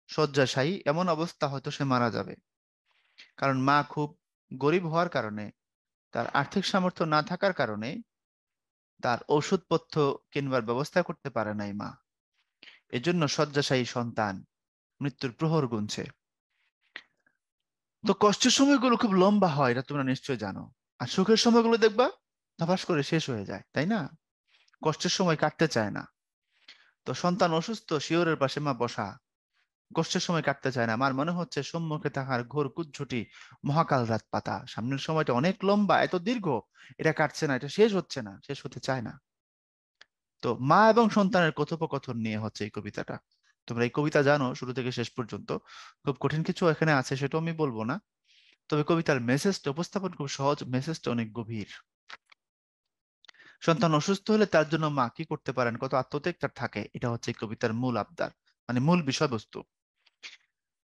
শয্যাশায়ী, এমন অবস্থা হয়তো সে মারা যাবে। কারণ মা খুব গরিব হওয়ার কারণে, তার আর্থিক সামর্থ্য না থাকার কারণে তার ওষুধপত্র কিনবার ব্যবস্থা করতে পারে নাই মা। এজন্য শয্যাশায়ী সন্তান মৃত্যুর প্রহর গুনছে। তো কষ্টের সময়গুলো খুব লম্বা হয়, এটা তোমরা নিশ্চয়ই জানো। আর সুখের সময়গুলো দেখবা ধপাস করে শেষ হয়ে যায়, তাই না? কষ্টের সময় কাটতে চায় না। তো সন্তান অসুস্থ, শিওরের পাশে মা বসা, কষ্টের সময় কাটতে চায় না। আমার মনে হচ্ছে সম্মুখে থাকার ঘোর কুজ্ঝটি মহাকাল রাত পাতা, সামনের সময়টা অনেক লম্বা, এত দীর্ঘ, এটা কাটছে না, এটা শেষ হচ্ছে না, শেষ হতে চায় না। তো মা এবং সন্তানের কথোপকথন নিয়ে হচ্ছে এই কবিতাটা। তোমরা এই কবিতা জানো শুরু থেকে শেষ পর্যন্ত। খুব কঠিন কিছু এখানে আছে সেটাও আমি বলবো না, তবে কবিতার মেসেজটা উপস্থাপন খুব সহজ, মেসেজটা অনেক গভীর। সন্তান অসুস্থ হলে তার জন্য মা কি করতে পারেন, কত আত্মত্যাগ তার থাকে, এটা হচ্ছে এই কবিতার মূল আবদার, মানে মূল বিষয়বস্তু।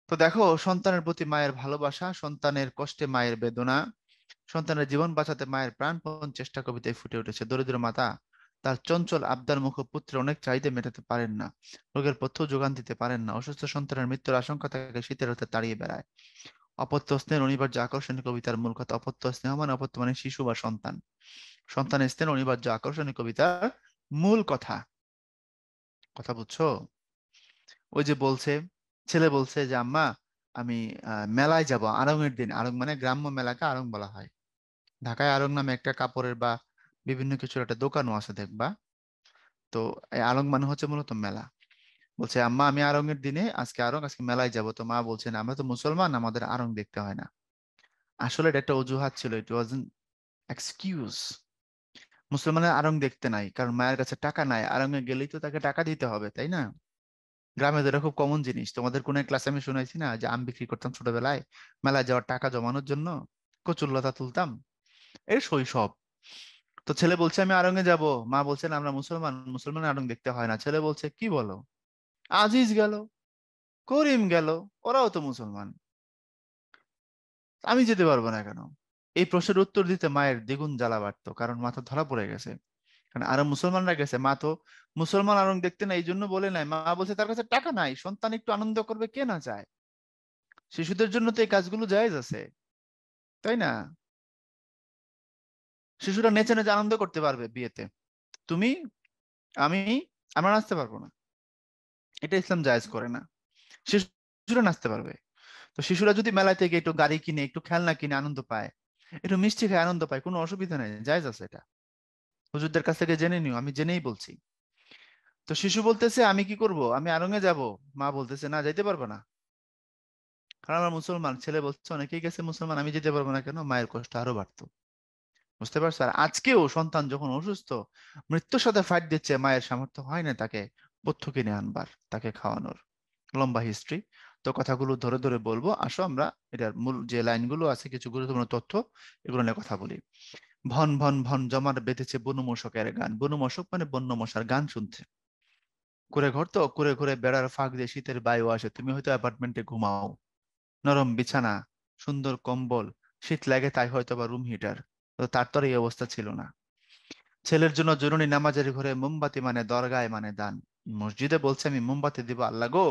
তো দেখো, সন্তানের প্রতি মায়ের ভালোবাসা, সন্তানের কষ্টে মায়ের বেদনা, সন্তানের জীবন বাঁচাতে মায়ের প্রাণপণ চেষ্টা কবিতায় ফুটে উঠেছে। দরিদ্র মাতা তার চঞ্চল আবদার মুখ পুত্রের অনেক চাহিদা মেটাতে পারেন না, রোগের পথ্য যোগান দিতে পারেন না, অসুস্থ সন্তানের মৃত্যুর আশঙ্কা তাকে শীতের হতে তাড়িয়ে বেড়ায়। অপত্য স্নেহের অনিবার্য আকর্ষণীয় কবিতার মূল কথা। অপত্য স্নেহ মানে, অপত্য মানে শিশু বা সন্তান, সন্তানের স্নেহের অনিবার্য আকর্ষণীয় কবিতার মূল কথা। কথা বুঝছো? ওই যে বলছে, ছেলে বলছে যে আম্মা আমি মেলায় যাব আড়ং এর দিন। আড়ং মানে গ্রাম্য মেলাকে আড়ং বলা হয়। ঢাকায় আড়ং নামে একটা কাপড়ের বা বিভিন্ন কিছুর একটা দোকানও আছে দেখবা। তো এই আড়ং মানে হচ্ছে মূলত মেলা। বলছে আম্মা আমি আড়ং এর দিনে আজকে আড়ং, আজকে মেলায় যাব। তো মা বলছেন আমরা তো মুসলমান, আমাদের আড়ং দেখতে হয় না। আসলে এটা একটা অজুহাত ছিল, ইট ওয়াজ এন এক্সকিউজ। মুসলমানের আড়ং দেখতে নাই কারণ মায়ের কাছে টাকা নাই, আড়ং এ গেলেই তো তাকে টাকা দিতে হবে, তাই না? গ্রামে তো এটা খুব কমন জিনিস। তোমাদের কোন ক্লাসে আমি শুনাইছি না যে আম বিক্রি করতাম ছোটবেলায় মেলায় যাওয়ার টাকা জমানোর জন্য, কচুরলতা তুলতাম? এর শৈশব। তো ছেলে বলছে আমি আড়ং-এ যাব। মা বলছেন আমরা মুসলমান, মুসলমান আড়ং দেখতে হয় না। ছেলে বলছে কি বলো, আজিজ গেল, করিম গেল, ওরাও তো মুসলমান, আমি যেতে পারবো না কেন? এই প্রশ্নের উত্তর দিতে মায়ের দ্বিগুণ জ্বালা বাড়তো, কারণ মা তো ধরা পড়ে গেছে। কারণ আরো মুসলমানরা গেছে, মা তো মুসলমান আড়ং দেখতে না, এই জন্য বলে নাই। মা বলছে তার কাছে টাকা নাই, সন্তান একটু আনন্দ করবে, কে না চায়? শিশুদের জন্য তো এই কাজগুলো জায়েজ আছে, তাই না? শিশুরা নেচে নেচে আনন্দ করতে পারবে বিয়েতে, তুমি, আমি, আমরা নাচতে পারবো না, এটা ইসলাম জায়েজ করে না। শিশুরা নাচতে পারবে। তো শিশুরা যদি মেলা থেকে একটু গাড়ি কিনে, একটু খেলনা কিনে আনন্দ পায়, একটু মিষ্টি খেয়ে আনন্দ পায়, কোনো অসুবিধা নেই, জায়েজ আছে এটা। হুজুরদের কাছ থেকে জেনে নিও, আমি জেনেই বলছি। তো শিশু বলতেছে আমি কি করব, আমি আড়ং-এ যাব। মা বলতেছে না, যাইতে পারবো না, কারণ আমরা মুসলমান। ছেলে বলছে অনেকেই গেছে মুসলমান, আমি যেতে পারবো না কেন? মায়ের কষ্ট আরো বাড়তো। বুঝতে পারছো? আর আজকেও সন্তান যখন অসুস্থ, মৃত্যুর সাথে ফাইট দিচ্ছে, মায়ের সামর্থ্য হয় না তাকে পথ্য কিনে আনবার, তাকে খাওয়ানোর। লম্বা হিস্ট্রি। তো কথাগুলো ধরে ধরে বলবো, আসো আমরা এটার মূল যে লাইনগুলো আছে, কিছু গুরুত্বপূর্ণ তথ্য, এগুলো নিয়ে কথা বলি। ভন ভন ভন জমাট বেঁধেছে বনু মশকের গান। বনু মশক মানে বন্য মশার গান শুনছে। কুড়ে ঘর তো, কুড়ে ঘুরে বেড়ার ফাঁক দিয়ে শীতের বায়ু আসে। তুমি হয়তো অ্যাপার্টমেন্টে ঘুমাও, নরম বিছানা, সুন্দর কম্বল, শীত লাগে তাই হয়তো বা রুম হিটার, তো তার তো আর এই অবস্থা ছিল না। ছেলের জন্য জরুরি নামাজের ঘরে মোমবাতি মানে দরগায় মানে দান। মসজিদে বলছে আমি মোমবাতি দিব, আল্লাহ গো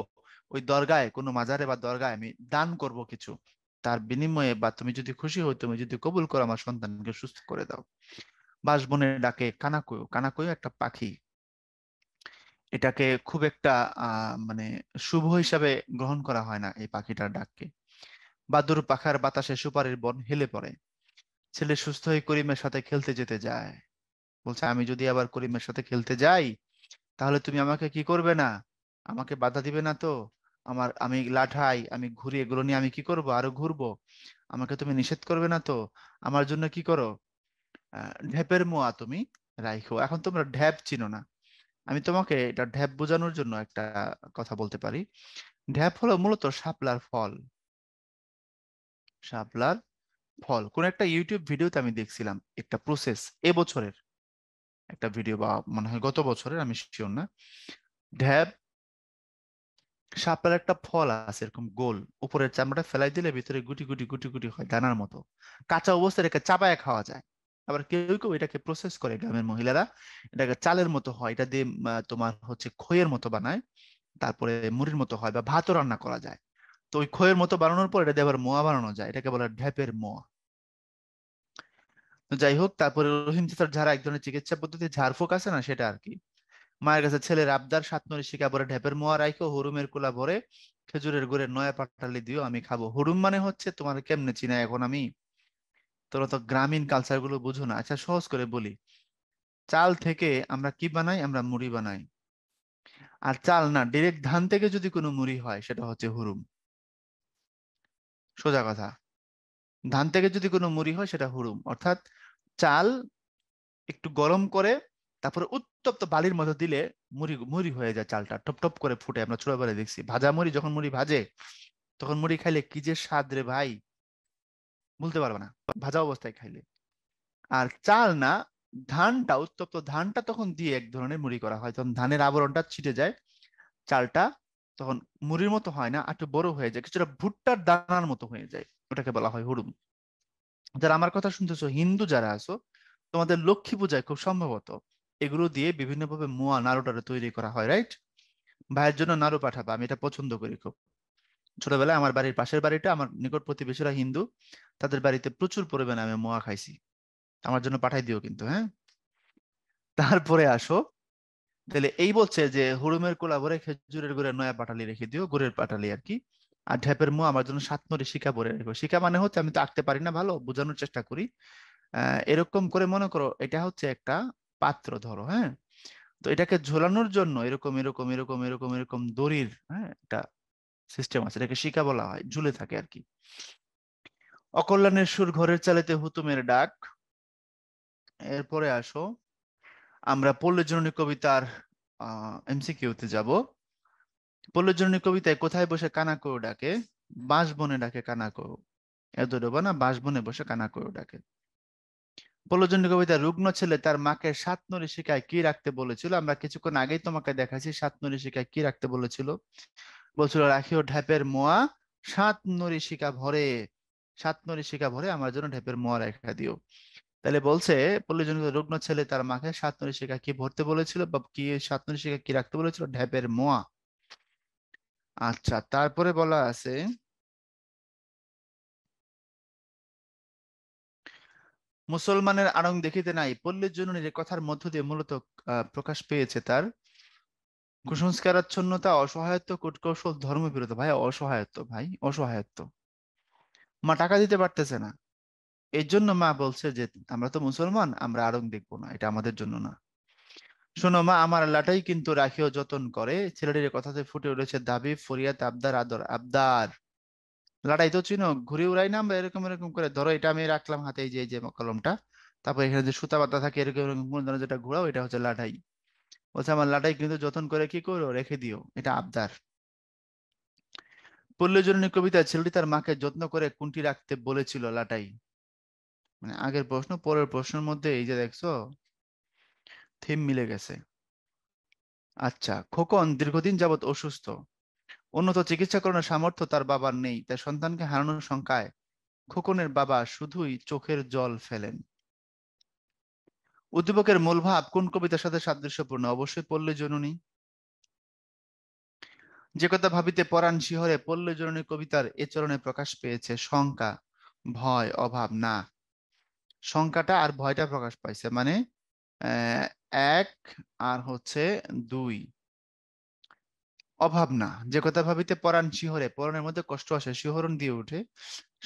ওই দরগায় কোনো মাজারে বা দরগায় আমি দান করব কিছু, তার বিনিময়ে বা তুমি যদি খুশি হও, তুমি যদি কবুল করো, আমার সন্তানকে সুস্থ করে দাও। বাঁশবনে ডাকে কানাকয়ু। কানাকয়ু একটা পাখি, এটাকে খুব একটা মানে শুভ হিসাবে গ্রহণ করা হয় না এই পাখিটার ডাককে। বাদুর পাখার বাতাসে সুপারির বন হেলে পড়ে। ছেলে সুস্থ হয়ে করিমের সাথে খেলতে যেতে যায়। বলছে আমি যদি আবার করিমের সাথে খেলতে যাই, তাহলে তুমি আমাকে কি করবে না, আমাকে বাধা দিবে না তো? আমি লাঠাই, আমি ঘুরি, এগুলো নিয়ে আমি কি করব, আরো ঘুরবো, আমাকে তুমি নিষেধ করবে না তো? আমার জন্য কি করো, ঢ্যাপের মোয়া তুমি রাইখো। এখন তোমরা ঢ্যাপ চিনো না, আমি তোমাকে এটা ঢ্যাপ বোঝানোর জন্য একটা কথা বলতে পারি। ঢ্যাপ হলো মূলত শাপলার ফল। শাপলার ফল কোন একটা ইউটিউব ভিডিওতে আমি দেখছিলাম, একটা প্রসেস, এবছরের একটা ভিডিও বা মনে হয় গত বছরের, আমি শিওর না। ঢ্যাপ, শাপলার একটা ফল আছে এরকম গোল, উপরের চামড়াটা ফেলাই দিলে ভিতরে গুটি গুটি গুটি গুটি হয় দানার মতো। কাঁচা অবস্থায় এটাকে চাবায় খাওয়া যায়। আবার কেউ কেউ এটাকে প্রসেস করে, গ্রামের মহিলারা এটাকে চালের মতো হয়, এটা দিয়ে তোমার হচ্ছে খইয়ের মতো বানায়, তারপরে মুড়ির মতো হয় বা ভাতও রান্না করা যায়। তো ওই খইয়ের মতো বানানোর পর এটা দিয়ে আবার মোয়া বানানো যায়, এটাকে বলে ঢ্যাপের মোয়া। তো যাই হোক, তারপরে রহিম চাচার ঝাড়া এক ধরনের চিকিৎসা পদ্ধতি, ঝাড়ফুঁক আছে না সেটা আর কি। মায়ের কাছে ছেলের আবদার, সাতনরি শিকা ভরে ঢ্যাপের মোয়া রাইখো, হুরুমের কুলা ভরে খেজুরের গুড়ে নয়া পাটালি দিও আমি খাবো। হুরুম মানে হচ্ছে, তোমার কেমনে চিনা এখন আমি, তোরা তো গ্রামীণ কালচার গুলো বুঝো না। আচ্ছা সহজ করে বলি, চাল থেকে আমরা কি বানাই, আমরা মুড়ি বানাই। আর চাল না, ডিরেক্ট ধান থেকে যদি কোনো মুড়ি হয় সেটা হচ্ছে হুরুম। সোজা কথা, ধান থেকে যদি কোনো মুড়ি হয় সেটা হুরুম। অর্থাৎ চাল একটু গরম করে তারপরে উত্তপ্ত বালির মধ্যে দিলে মুড়ি মুড়ি হয়ে যায়, চালটা টপ টপ করে ফুটে। আমরা ছোটবেলায় দেখছি ভাজা মুড়ি, যখন মুড়ি ভাজে তখন মুড়ি খাইলে কি যে স্বাদ রে ভাই, বলতে পারবে না, ভাজা অবস্থায় খাইলে। আর চাল না, ধানটা, উত্তপ্ত ধানটা তখন দিয়ে এক ধরনের মুড়ি করা হয়, তখন ধানের আবরণটা ছিটে যায়, চালটা তখন মুড়ির মতো হয় না, একটু বড় হয়ে যায়, কিছুটা ভুট্টার দানার মতো হয়ে যায়, ওটাকে বলা হয় হুড়ুম। যারা আমার কথা শুনতেছো, হিন্দু যারা আছো, তোমাদের লক্ষ্মী পূজায় খুব সম্ভবত এগুলো দিয়ে বিভিন্নভাবে মোয়া নাড়ু টাড়ু তৈরি করা হয়, রাইট? ভাইয়ের জন্য নাড়ু পাঠাবা, আমি এটা পছন্দ করি খুব। ছোটবেলায় আমার বাড়ির পাশের বাড়িটা, আমার নিকট প্রতিবেশীরা হিন্দু, তাদের বাড়িতে প্রচুর পরিমাণে আমি মোয়া খাইছি। আমার জন্য পাঠাই দিও কিন্তু, হ্যাঁ। তারপরে আসো, তাহলে এই বলছে যে হুড়ুমের কোলা ভরে খেজুরের গুড়ের নয়া পাটালি রেখে দিও, গুড়ের পাটালি আর কি। আর ঢ্যাপের মোয়া আমার জন্য সাতনরি শিকা ভরে রেখো। শিকা মানে হচ্ছে, আমি তো আঁকতে পারি না ভালো, বোঝানোর চেষ্টা করি। এরকম করে মনে করো এটা হচ্ছে একটা পাত্র ধরো, হ্যাঁ। তো এটাকে ঝোলানোর জন্য এরকম এরকম এরকম এরকম এরকম দড়ির, হ্যাঁ, একটা সিস্টেম আছে, এটাকে শিকা বলা হয়, ঝুলে থাকে আর কি। অকল্যাণের সুর ঘরের চালেতে হুতুমের ডাক। এরপরে আসো, আমরা পল্লী জননী কবিতার এমসিকিউতে যাব। পল্লী জননী কবিতায় কোথায় বসে কানাকো ডাকে? বাঁশবনে ডাকে কানাকো। এত ডোবা না, বাঁশবনে বসে কানাকো ডাকে। পল্লী জননী কবিতায় রুগ্ন ছেলে তার মাকে সাত নরি শিকায় কি রাখতে বলেছিল? আমরা কিছুক্ষণ আগেই তোমাকে দেখাচ্ছি সাত নরি শিকায় কি রাখতে বলেছিল। বলছিল রাখিও ঢ্যাপের মোয়া সাত নরি শিকা ভরে, সাত নরি শিকা ভরে আমার জন্য ঢ্যাপের মোয়া রেখা দিও। তাহলে বলছে পল্লীজনিত রুগ্ন ছেলে তার মাকে সাতনরি শিকা কি ভরতে বলেছিল, বা কি সাতনরি শিকা কি রাখতে বলেছিল? ঢ্যাপের মোয়া। আচ্ছা, তারপরে বলা আছে, মুসলমানের আড়ং দেখিতে নাই, পল্লীর জননীর এ কথার মধ্য দিয়ে মূলত প্রকাশ পেয়েছে তার কুসংস্কারাচ্ছন্নতা, অসহায়ত্ব, কূটকৌশল, ধর্মবিরোধ। ভাই অসহায়ত্ব, ভাই অসহায়ত্ব। মা টাকা দিতে পারতেছে না, এর জন্য মা বলছে যে আমরা তো মুসলমান, আমরা আড়ং দেখবো না, এটা আমাদের জন্য না। শোনো মা, আমার আল্লাহটাই কিন্তু রাখিও যতন করে। ছেলেটির কথাতে ফুটে উঠেছে দাবি, ফরিয়াদ, আবদার, আদর। আবদার, লাটাই তো চিনো, ঘুরে উড়াই না আমরা এরকম এরকম করে, ধরো এটা আমি রাখলাম হাতে, এই যে এই যে কলমটা, তারপর এখানে যে সুতা বাঁধা থাকে এরকম এরকম কোন ধরনের, যেটা ঘোরাও এটা হচ্ছে লাটাই। বলছে আমার লাটাই কিন্তু যতন করে কি করো, রেখে দিও, এটা আবদার। পল্লীজননী কবিতায় ছেলেটি তার মাকে যত্ন করে কোনটি রাখতে বলেছিল? লাটাই। মানে আগের প্রশ্ন পরের প্রশ্নের মধ্যে এই যে দেখছো, থিম মিলে গেছে। আচ্ছা, খোকন দীর্ঘদিন যাবৎ অসুস্থ, উন্নত চিকিৎসা করানোর সামর্থ্য তার বাবার নেই, তাই সন্তানকে হারানোর শঙ্কায় খোকনের বাবা শুধুই চোখের জল ফেলেন। উদ্দীপকের মূল ভাব কোন কবিতার সাথে সাদৃশ্যপূর্ণ? অবশ্যই পল্লী জননী। যে কথা ভাবিতে পরাণ শিহরে পল্লী জননী কবিতার এ চরণে প্রকাশ পেয়েছে। শঙ্কা, ভয়, অভাব না, শঙ্কাটা আর ভয়টা প্রকাশ পাইছে, মানে আহ, এক আর হচ্ছে দুই। অভাব না, যে কথা ভাবিতে পরাণ শিহরে, পরাণের মধ্যে কষ্ট আসে, শিহরণ দিয়ে উঠে,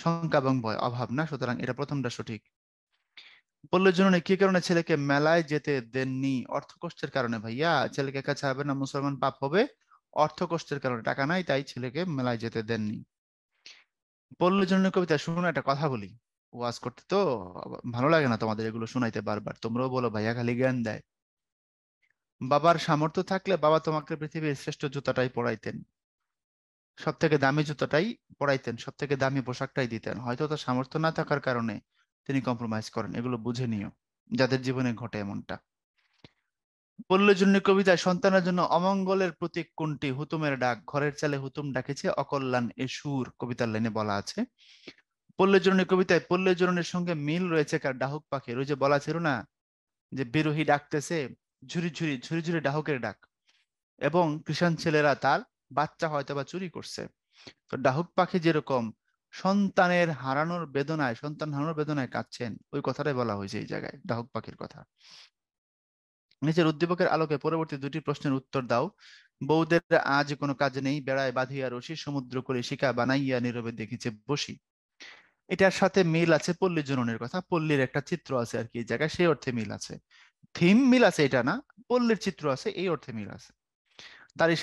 শঙ্কা এবং ভয়, অভাব না, সুতরাং এটা প্রথমটা সঠিক। পল্লীর জননী কি কারণে ছেলেকে মেলায় যেতে দেননি? অর্থকষ্টের কারণে ভাইয়া, ছেলেকে একা ছাড়বে না, মুসলমান পাপ হবে। অর্থকষ্টের কারণে, টাকা নাই তাই ছেলেকে মেলায় যেতে দেননি। পল্লীর জননী কবিতা শুনুন, একটা কথা বলি, ওয়াজ করতে তো ভালো লাগে না তোমাদের এগুলো শোনাইতে বারবার, তোমরাও বলো ভাইয়া খালি জ্ঞান দেয়। বাবার সামর্থ্য থাকলে বাবা তোমাকে পৃথিবীর শ্রেষ্ঠ জুতাটাই পরাইতেন, সব থেকে দামি জুতাটাই পরাইতেন, সব থেকে দামি পোশাকটাই দিতেন। হয়তো তার সামর্থ্য না থাকার কারণে তিনি কম্প্রোমাইজ করেন, এগুলো বুঝে নিও যাদের জীবনে ঘটে এমনটা। পল্লীর জন্য কবিতায় সন্তানের জন্য অমঙ্গলের প্রতীক কোনটি? হুতুমের ডাক, ঘরের চালে হুতুম ডাকেছে অকল্যাণ এ সুর, কবিতার লাইনে বলা আছে। পল্লীর জন্য কবিতায় পল্লীর জননীর সঙ্গে মিল রয়েছে কার? ডাহুক পাখির। ওই যে বলা ছিল না যে বিরোহী ডাকতেছে, ঝুরি ঝুরি ঝুরি ঝুরি ডাহুকের ডাক, এবং কৃষাণ ছেলেরা তার বাচ্চা হয়তো বা চুরি করছে। তো ডাহুক পাখি যেরকম সন্তান হারানোর বেদনায় কাঁদছেন, ওই কথাটাই বলা হয়েছে এই জায়গায়, ডাহুক পাখির কথা। নিচের উদ্দীপকের আলোকে পরবর্তী দুটি প্রশ্নের উত্তর দাও। বউদের আজ কোনো কাজ নেই, বেড়ায় বাঁধিয়া রশি, সমুদ্র করে শিকা বানাইয়া নীরবে দেখিছে বসি। এটার সাথে মিল আছে পল্লী জননের কথা, পল্লীর একটা চিত্র আছে আর কি এই জায়গায়, সেই অর্থে মিল আছে। থিম মিল আছে এটা না, পল্লীর চিত্র আছে এই অর্থে মিল আছে। তারই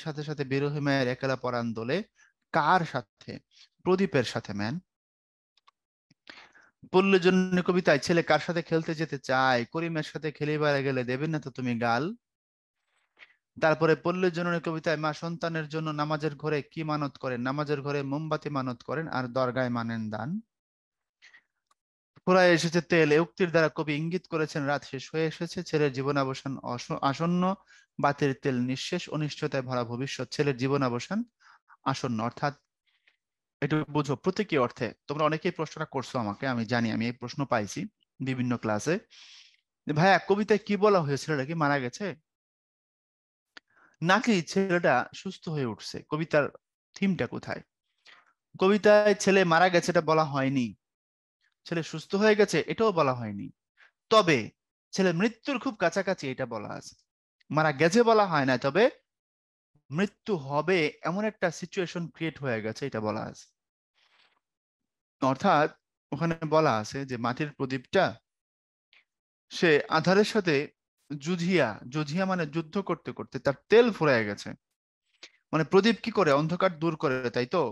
সাথে সাথে বিরোহী মায়ের একলা পরাণ দোলে, কার সাথে? প্রদীপের সাথে ম্যান। পল্লী জননী কবিতায় ছেলে কার সাথে খেলতে যেতে চায়? করিমের সাথে খেলিবার গেলে দেবেন না তো তুমি গাল। তারপরে পল্লী জননী কবিতায় মা সন্তানের জন্য নামাজের ঘরে কি মানত করেন? নামাজের ঘরে মোমবাতি মানত করেন আর দরগায় মানেন দান। ফুরায় এসেছে তেল, এ উক্তির দ্বারা কবি ইঙ্গিত করেছেন রাত শেষ হয়ে এসেছে, ছেলের জীবনাবসান আসন্ন, বাতির তেল নিঃশেষ, অনিশ্চয়তায় ভরা ভবিষ্যৎ, ছেলের জীবনাবসান আসন্ন। অর্থাৎ একটু বুঝো প্রতীকী অর্থে, তোমরা অনেকেই প্রশ্নটা করছো আমাকে, আমি জানি, আমি এই প্রশ্ন পাইছি বিভিন্ন ক্লাসে, যে ভাইয়া কবিতায় কি বলা হয়েছে, ছেলেটা কি মারা গেছে নাকি ছেলেটা সুস্থ হয়ে উঠছে? কবিতার থিমটা কোথায়? কবিতায় ছেলে মারা গেছে এটা বলা হয়নি, ছেলে সুস্থ হয়ে গেছে এটাও বলা হয়নি, তবে ছেলে মৃত্যুর খুব কাছাকাছি এটা বলা আছে। মারা গেছে বলা হয় না, তবে মৃত্যু হবে এমন একটা সিচুয়েশন ক্রিয়েট হয়ে গেছে এটা বলা আছে। অর্থাৎ ওখানে বলা আছে যে মাটির প্রদীপটা সে আধারের সাথে যুঝিয়া, যুঝিয়া মানে যুদ্ধ করতে করতে তার তেল ফুরায় গেছে। মানে প্রদীপ কি করে? অন্ধকার দূর করে, তাই তো?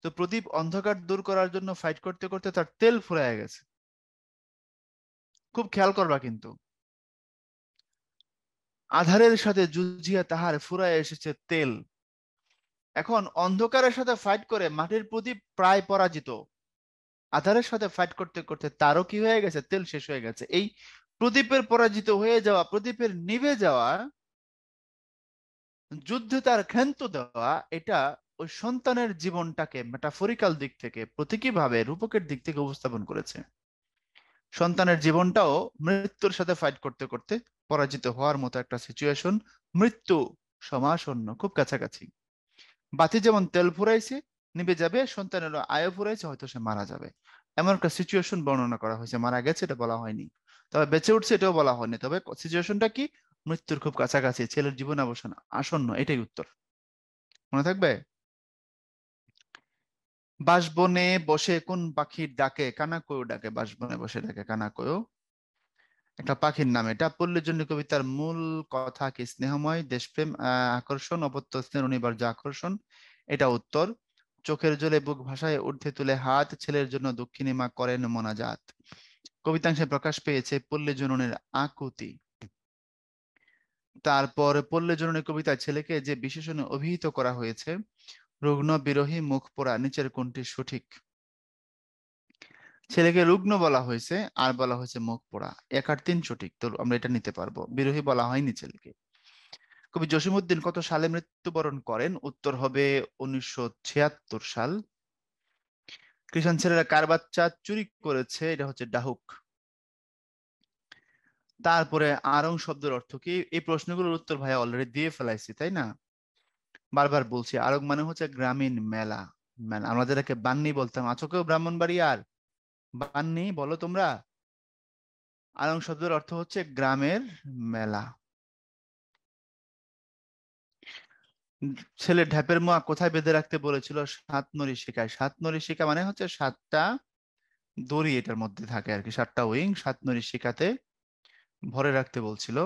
তো প্রদীপ অন্ধকার দূর করার জন্য ফাইট করতে করতে তার তেল ফুরায় গেছে। খুব খেয়াল করবা কিন্তু, আধারের সাথে যুঝিয়া তাহার ফুরায় এসেছে তেল। এখন অন্ধকারের সাথে ফাইট করে মাটির প্রদীপ প্রায় পরাজিত, আধারের সাথে ফাইট করতে করতে তারও কি হয়ে গেছে? তেল শেষ হয়ে গেছে। এই প্রদীপের পরাজিত হয়ে যাওয়া, প্রদীপের নিভে যাওয়া, যুদ্ধে তার ক্ষান্ত দেওয়া, এটা ওই সন্তানের জীবনটাকে মেটাফরিক্যাল দিক থেকে, প্রতীকী ভাবে, রূপকের দিক থেকে উপস্থাপন করেছে। সন্তানের জীবনটাও মৃত্যুর সাথে ফাইট করতে করতে পরাজিত হওয়ার মতো একটা সিচুয়েশন, মৃত্যু সমাসন্ন, খুব কাছাকাছি। বাতি যেমন তেল ফুরাইছে, নিভে যাবে, সন্তানেরও আয়ু ফুরাইছে, হয়তো সে মারা যাবে, এমন একটা সিচুয়েশন বর্ণনা করা হয়েছে। মারা গেছে এটা বলা হয়নি, তবে বেঁচে উঠছে এটাও বলা হয়নি, তবে সিচুয়েশনটা কি? মৃত্যুর খুব কাছাকাছি, ছেলের জীবনাবসান আসন্ন, এটাই উত্তর। মনে থাকবে। বাঁশবনে বসে কোন পাখির ডাকে? কানাকয়ু ডাকে, বাঁশবনে বসে ডাকে কানাকয়ু, একটা পাখির নাম। এটা পল্লীর জন্য কবিতার মূল কথা কি? স্নেহময়, দেশপ্রেম, আকর্ষণ, অপত্য স্নেহ, অনিবার্য আকর্ষণ, এটা উত্তর। চোখের জলে বুক ভাসায় ঊর্ধ্বে তুলে হাত, ছেলের জন্য দক্ষিণী মা করেন মোনাজাত। কবিতাংশে প্রকাশ পেয়েছে পল্লী জননের আকুতি। তারপর পল্লী জননী কবিতায় ছেলেকে যে বিশেষণে অভিহিত করা হয়েছে, রুগ্ন, বিরহী, মুখ পোড়া, নিচের কোনটি সঠিক? ছেলেকে রুগ্ন বলা হয়েছে আর বলা হয়েছে মুখ পোড়া, এক আর তিন সঠিক, তো আমরা এটা নিতে পারবো। বিরহী বলা হয়নি ছেলেকে। কবি জসিমউদ্দিন কত সালে মৃত্যুবরণ করেন? উত্তর হবে 1976 সাল। কৃষাণ ছেলেরা কার বাচ্চা চুরি করেছে, এটা হচ্ছে ডাহুক। তারপরে আরং শব্দের অর্থ কি? এই প্রশ্নগুলোর উত্তর ভাইয়া অলরেডি দিয়ে ফেলাইছি, তাই না? বারবার বলছি, আরং মানে হচ্ছে গ্রামীণ মেলা। মেলা আমরা যেটাকে বান্নি বলতাম, আছো কেউ ব্রাহ্মণবাড়িয়ার? বান্নি বলো তোমরা? আরং শব্দের অর্থ হচ্ছে গ্রামের মেলা। ছেলে ঢ্যাপের মোয়া কোথায় বেঁধে রাখতে বলেছিল? সাত নড়ি শিকায়। সাত নড়ি শিকা মানে হচ্ছে সাতটা দড়ি এটার মধ্যে থাকে আর কি, সাতটা উইং সাত নড়ি শিকাতে ভরে রাখতে বলছিল।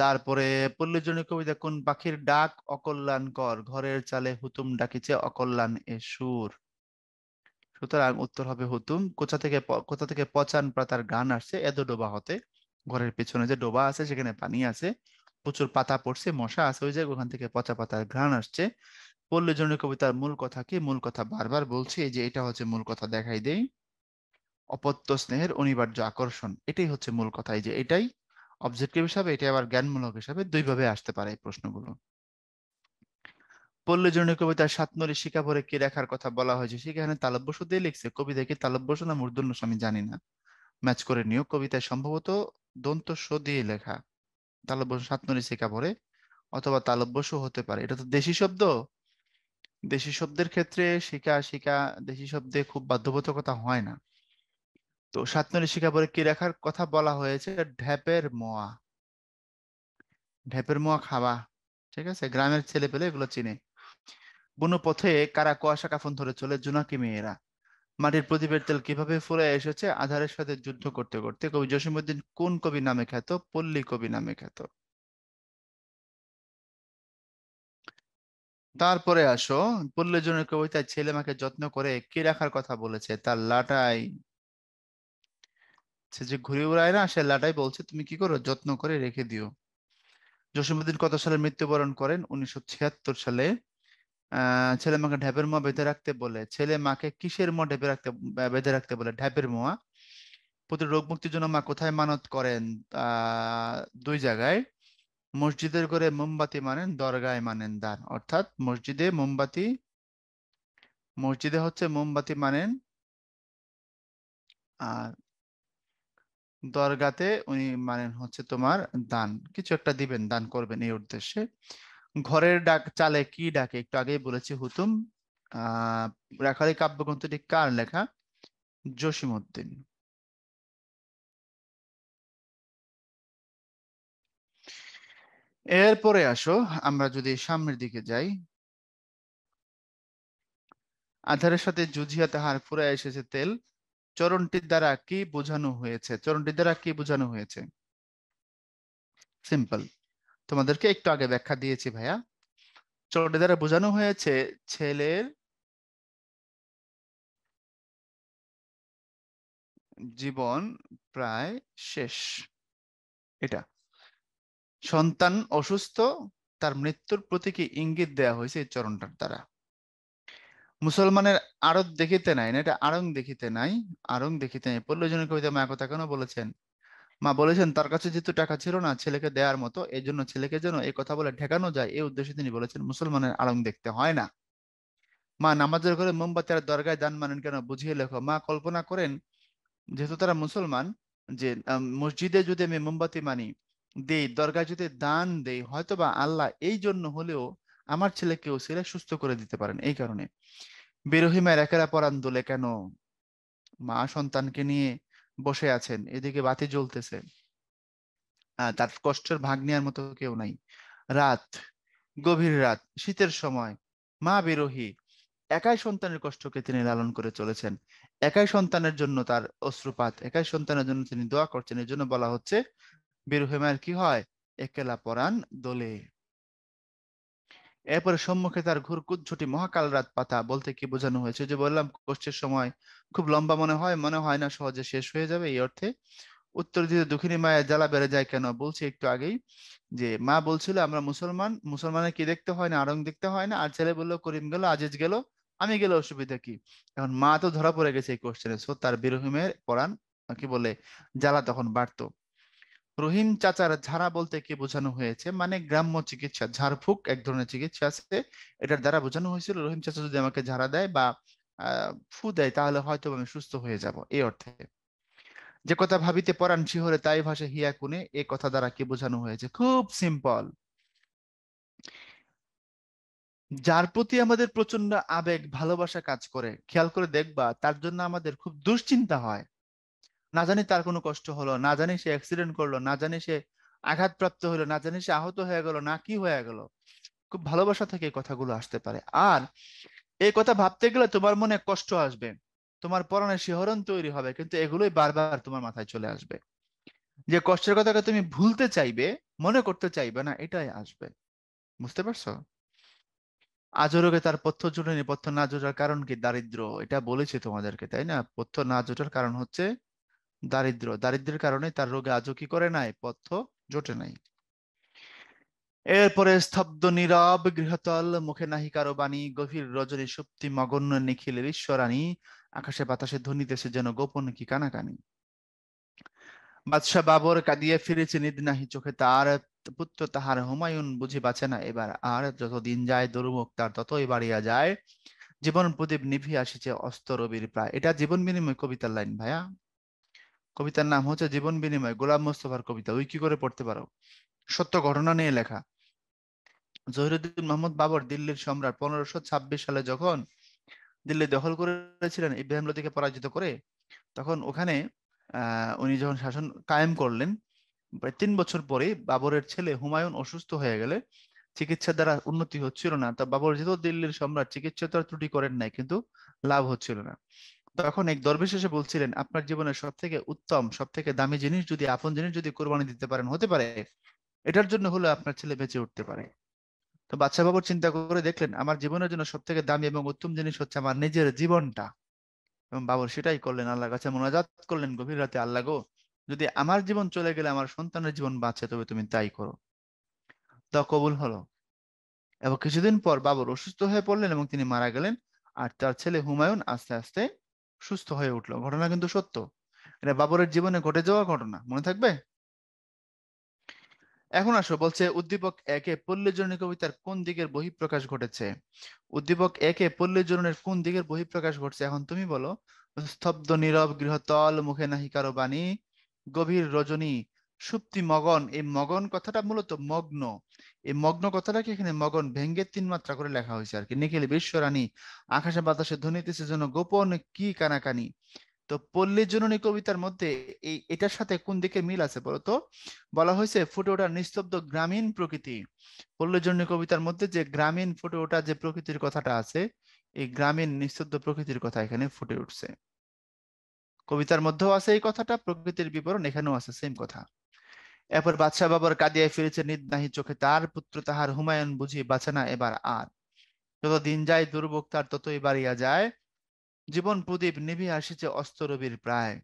তারপরে পল্লীজনী কবিতা, কোন পাখির ডাক অকল্যাণকর, ঘরের চালে হুতুম ডাকিছে অকল্যাণ এ সুর। সুতরাং উত্তর হবে হুতুম। কোথা থেকে পচান পাতার গান আসছে? এদো ডোবা হতে। ঘরের পেছনে যে ডোবা আছে সেখানে পানি আছে, প্রচুর পাতা পড়ছে, মশা আছে ওই জায়গায়, ওখান থেকে পচা পাতার ঘ্রাণ আসছে। পল্লীজনী কবিতার মূল কথা কি? মূল কথা বারবার বলছি, এই যে এটা হচ্ছে মূল কথা, দেখাই দেই। অপত্য স্নেহের অনিবার্য আকর্ষণ, এটাই হচ্ছে মূল কথা। এই যে এটাই অবজেক্টিভ হিসাবে, এটা আবার জ্ঞানমূলক হিসাবে দুই ভাবে আসতে পারে এই প্রশ্নগুলো। পল্লীজনী কবিতার সাতনরী শিখা পরে কি রেখার কথা বলা হয়েছে? সেখানে তালব্য দিয়ে লিখছে, কবিতা কি তালব্য না মূর্ধন্য আমি জানি না, ম্যাচ করে নিও। কবিতায় সম্ভবত দন্ত স দিয়ে লেখা, তালব্য সাতনরী শিখা পরে, অথবা তালব্য হতে পারে। এটা তো দেশি শব্দ, দেশি শব্দের ক্ষেত্রে শিখা শিখা দেশি শব্দে খুব বাধ্যবাধকতা হয় না। তো সাতনরী শিখা পরে কি রেখার কথা বলা হয়েছে? ঢ্যাপের মোয়া। ঢ্যাপের মোয়া খাওয়া, ঠিক আছে, গ্রামের ছেলে পেলে এগুলো চিনে। বুনো পথে কারা কুয়াশা কাফন ধরে চলে? জোনাকি মেয়েরা। মাটির প্রদীপের তেল কিভাবে ফুরে এসেছে? আধারের সাথে যুদ্ধ করতে করতে। কবি জসীমউদ্দিন কোন কবি নামে খ্যাত? পল্লী কবি নামে খ্যাত। তারপরে আসো, পল্লীজনের কবিতায় ছেলে মাকে যত্ন করে কি রাখার কথা বলেছে? তার লাটাই। সে যে ঘুরে উড়ায় না, সে লাটাই বলছে তুমি কি করো? যত্ন করে রেখে দিও। জসীমউদ্দিন কত সালে মৃত্যুবরণ করেন? 1976 সালে। ছেলে মাকে ঢ্যাপের মোয়া বেঁধে রাখতে বলে, ছেলে মাকে কিসের মোয়া বেঁধে রাখতে বলে? ঢ্যাপের মোয়া। প্রতি রোগ মুক্তির জন্য মা কোথায় মানত করেন? আহ দুই জায়গায়। মসজিদের করে মোমবাতি মানেন, দরগায় মানেন দান। অর্থাৎ মসজিদে হচ্ছে মোমবাতি মানেন, আর দরগাতে উনি মানেন হচ্ছে তোমার দান, কিছু একটা দিবেন, দান করবেন এই উদ্দেশ্যে। ঘরের ডাক চালে কি ডাকে? একটু আগেই বলেছি, হুতুম। আহ রাখালি কাব্যগ্রন্থটি কার লেখা? জসীমউদ্দিন। এরপরে আসো, আমরা যদি সামনের দিকে যাই, আধারের সাথে জুঝিয়া তাহার ফুরায় এসেছে তেল, চরণটির দ্বারা কি বোঝানো হয়েছে? চরণটির দ্বারা কি বোঝানো হয়েছে? সিম্পল, তোমাদেরকে একটু আগে ব্যাখ্যা দিয়েছি ভাইয়া। চরণটির দ্বারা বোঝানো হয়েছে ছেলের জীবন প্রায় শেষ, এটা। সন্তান অসুস্থ, তার মৃত্যুর প্রতীকী ইঙ্গিত দেয়া হয়েছে এই চরণটার দ্বারা। মুসলমানের আড়ত দেখিতে নাই, না এটা আড়ং দেখিতে নাই, আড়ং দেখিতে নাই। পল্লীজনের কবিতা মা কথা কেন বলেছেন? মা বলেছেন তার কাছে যেহেতু টাকা ছিল না ছেলেকে দেওয়ার মতো, এই জন্য ছেলেকে যেন এই কথা বলে ঠেকানো যায়, এই উদ্দেশ্যে তিনি বলেছেন মুসলমানের আড়ং দেখতে হয় না। মা নামাজের ঘরে মোমবাতি আর দরগায় দান মানেন কেন? বুঝিয়ে লেখো। মা কল্পনা করেন, যেহেতু তারা মুসলমান, যে মসজিদে যদি আমি মোমবাতি মানি, দেই, দরগায় যদি দান দেই, হয়তোবা আল্লাহ এই জন্য হলেও আমার ছেলেকে ওসিলায় সুস্থ করে দিতে পারেন, এই কারণে। বিরহী মায়ের একেরা পরাণ দোলে কেন? মা সন্তানকে নিয়ে বসে আছেন, এদিকে বাতি জ্বলতেছে, তার কষ্টের ভাগ নেওয়ার মতো কেউ নাই। রাত, গভীর রাত, শীতের সময়, মা বিরহী, একাই সন্তানের কষ্টকে তিনি লালন করে চলেছেন, একাই সন্তানের জন্য তার অশ্রুপাত, একাই সন্তানের জন্য তিনি দোয়া করছেন, এই জন্য বলা হচ্ছে বিরহী মায়ের কি হয়? একেলা পরাণ দোলে। এরপরে সম্মুখে তার ঘুর কুজ্ঝটি মহাকাল রাত পাতা বলতে কি বোঝানো হয়েছে? যে বললাম কষ্টের সময় খুব লম্বা মনে হয় না সহজে শেষ হয়ে যাবে, এই অর্থে। উত্তর দিতে দুঃখিনী মায়ের জ্বালা বেড়ে যায় কেন? বলছি একটু আগেই, যে মা বলছিল আমরা মুসলমান, মুসলমানের কি দেখতে হয় না? আড়ং দেখতে হয় না। আর ছেলে বললো করিম গেল, আজিজ গেল, আমি গেলে অসুবিধা কি? এখন মা তো ধরা পড়ে গেছে এই কোশ্চেনে, সো তার বিরহিমের পরাণ কি বলে জ্বালা তখন বাড়তো। রহিম চাচার ঝাড়া বলতে কি বোঝানো হয়েছে? মানে গ্রাম্য চিকিৎসা, ঝাড়ফুঁক এক ধরনের চিকিৎসা আছে, এটার দ্বারা বোঝানো হয়েছিল রহিম চাচা যদি আমাকে ঝাড়া দেয় বা ফু দেয়, তাহলে হয়তো আমি সুস্থ হয়ে যাব, এই অর্থে। যে কথা ভাবিতে পরাণ শিহরে তাই ভাসে হিয়া কোণে, এ কথা দ্বারা কি বোঝানো হয়েছে? খুব সিম্পল। যার প্রতি আমাদের প্রচন্ড আবেগ ভালোবাসা কাজ করে, খেয়াল করে দেখবা তার জন্য আমাদের খুব দুশ্চিন্তা হয়। না জানি তার কোনো কষ্ট হলো, না জানি সে অ্যাক্সিডেন্ট করলো, না জানি সে আঘাতপ্রাপ্ত হলো, না জানি সে আহত হয়ে গেল, না কি হয়ে গেল। খুব ভালোবাসা থেকে এই কথাগুলো আসতে পারে। আর এই কথা ভাবতে গেলে তোমার মনে কষ্ট আসবে, তোমার পরনে শিহরণ তৈরি হবে, কিন্তু এগুলোই বারবার তোমার মাথায় চলে আসবে। যে কষ্টের কথাটা তুমি ভুলতে চাইবে, মনে করতে চাইবে না, এটাই আসবে। বুঝতে পারছো? আজরোগে তার পথ্য জুটেনি, পথ্য না জোটার কারণ কি? দারিদ্র। এটা বলেছি তোমাদেরকে, তাই না? পথ্য না জোটার কারণ হচ্ছে দারিদ্র। দারিদ্রের কারণে তার রোগে আজও কি করে নাই? পথ্য জোটে নাই। এরপরে স্তব্ধ নীরব গৃহতল, মুখে নাহি কারো বাণী, গভীর রজনী সুপ্তি মগন্য নিখিলের ঈশ্বরানী, আকাশে বাতাসে ধ্বনিতেছে যেন গোপন কি কানাকানি। বাদশাহ বাবর কাঁদিয়া ফিরেছে, নিদ নাহি চোখে তার, পুত্র তাহার হুমায়ুন বুঝি বাঁচে না এবার আর, যত দিন যায় দুর্ভোগ তার ততই বাড়িয়া যায়, জীবন প্রদীপ নিভিয়া আসিছে অস্ত রবির প্রায়। এটা জীবন বিনিময় কবিতার লাইন ভাইয়া। কবিতার নাম হচ্ছে জীবন বিনিময়, গোলাম মোস্তফার কবিতা, উইকি করে পড়তে পারো। সত্য ঘটনা নিয়ে লেখা। জহিরুদ্দিন মোহাম্মদ বাবর দিল্লির সম্রাট 1526 সালে যখন দিল্লি দখল করেছিলেন ইব্রাহিম লোদিকে পরাজিত করে, তখন ওখানে উনি যখন শাসন কায়েম করলেন, প্রায় 3 বছর পরে বাবরের ছেলে হুমায়ুন অসুস্থ হয়ে গেলে, চিকিৎসার দ্বারা উন্নতি হচ্ছিল না। তা বাবর যেহেতু দিল্লির সম্রাট, চিকিৎসা তো আর ত্রুটি করেন নাই, কিন্তু লাভ হচ্ছিল না। তখন এক দরবেশ এসে বলছিলেন, আপনার জীবনের সব থেকে উত্তম, সব থেকে দামি জিনিস যদি, আপন জিনিস যদি কোরবানি দিতে পারেন, হতে পারে এটার জন্য হলে আপনার ছেলে বেঁচে উঠতে পারে। তো বাদশা বাবর চিন্তা করে দেখলেন, আমার জীবনের জন্য সব থেকে দামি এবং উত্তম জিনিস হচ্ছে আমার নিজের জীবনটা। এবং বাবর সেটাই করলেন, আল্লাহর কাছে মোনাজাত করলেন গভীর রাতে, আল্লাহ গো, যদি আমার জীবন চলে গেলে আমার সন্তানের জীবন বাঁচে, তবে তুমি তাই করো। তা কবুল হলো। এবং কিছুদিন পর বাবর অসুস্থ হয়ে পড়লেন এবং তিনি মারা গেলেন। আর তার ছেলে হুমায়ুন আস্তে আস্তে সুস্থ হয়ে উঠলো। ঘটনা কিন্তু সত্য। এটা বাবরের জীবনে ঘটে যাওয়া ঘটনা, মনে থাকবে। এখন আসো, বলছে উদ্দীপক একে পল্লীজননী কবিতার কোন দিকের বহিঃপ্রকাশ ঘটেছে? উদ্দীপক একে পল্লীজননের কোন দিকের বহিঃপ্রকাশ ঘটছে, এখন তুমি বলো। স্তব্ধ নীরব গৃহতল, মুখে নাহি কারো বাণী, গভীর রজনী সুপ্তি মগন। এই মগন কথাটা মূলত মগ্ন। এই মগ্ন কথাটাকে এখানে মগন ভেঙ্গে 3 মাত্রা করে লেখা হয়েছে আর কি। নিখিল বিশ্বরানী, আকাশে বাতাসে ধ্বনিতেছে যেন গোপন কি কানাকানি। তো পল্লী জননী কবিতার মধ্যে এটার সাথে কোন দিকে মিল আছে বলতো? বলা হয়েছে ফুটে ওঠা নিস্তব্ধ গ্রামীণ প্রকৃতি। পল্লী জননী কবিতার মধ্যে যে গ্রামীণ ফুটে ওঠা যে প্রকৃতির কথাটা আছে, এই গ্রামীণ নিস্তব্ধ প্রকৃতির কথা এখানে ফুটে উঠছে। কবিতার মধ্যেও আছে এই কথাটা, প্রকৃতির বিবরণ এখানেও আছে, সেম কথা। এরপর বাদশাহ বাবর কাঁদিয়া ফিরেছে, নিদ নাহি চোখে তার, পুত্র তাহার হুমায়ুন বুঝি বাঁচে না এবার আর, যত দিন যায় দুর্ভোগ তার ততই বাড়িয়া যায়, জীবন প্রদীপ নিভিয়া আসিছে অস্ত রবির প্রায়।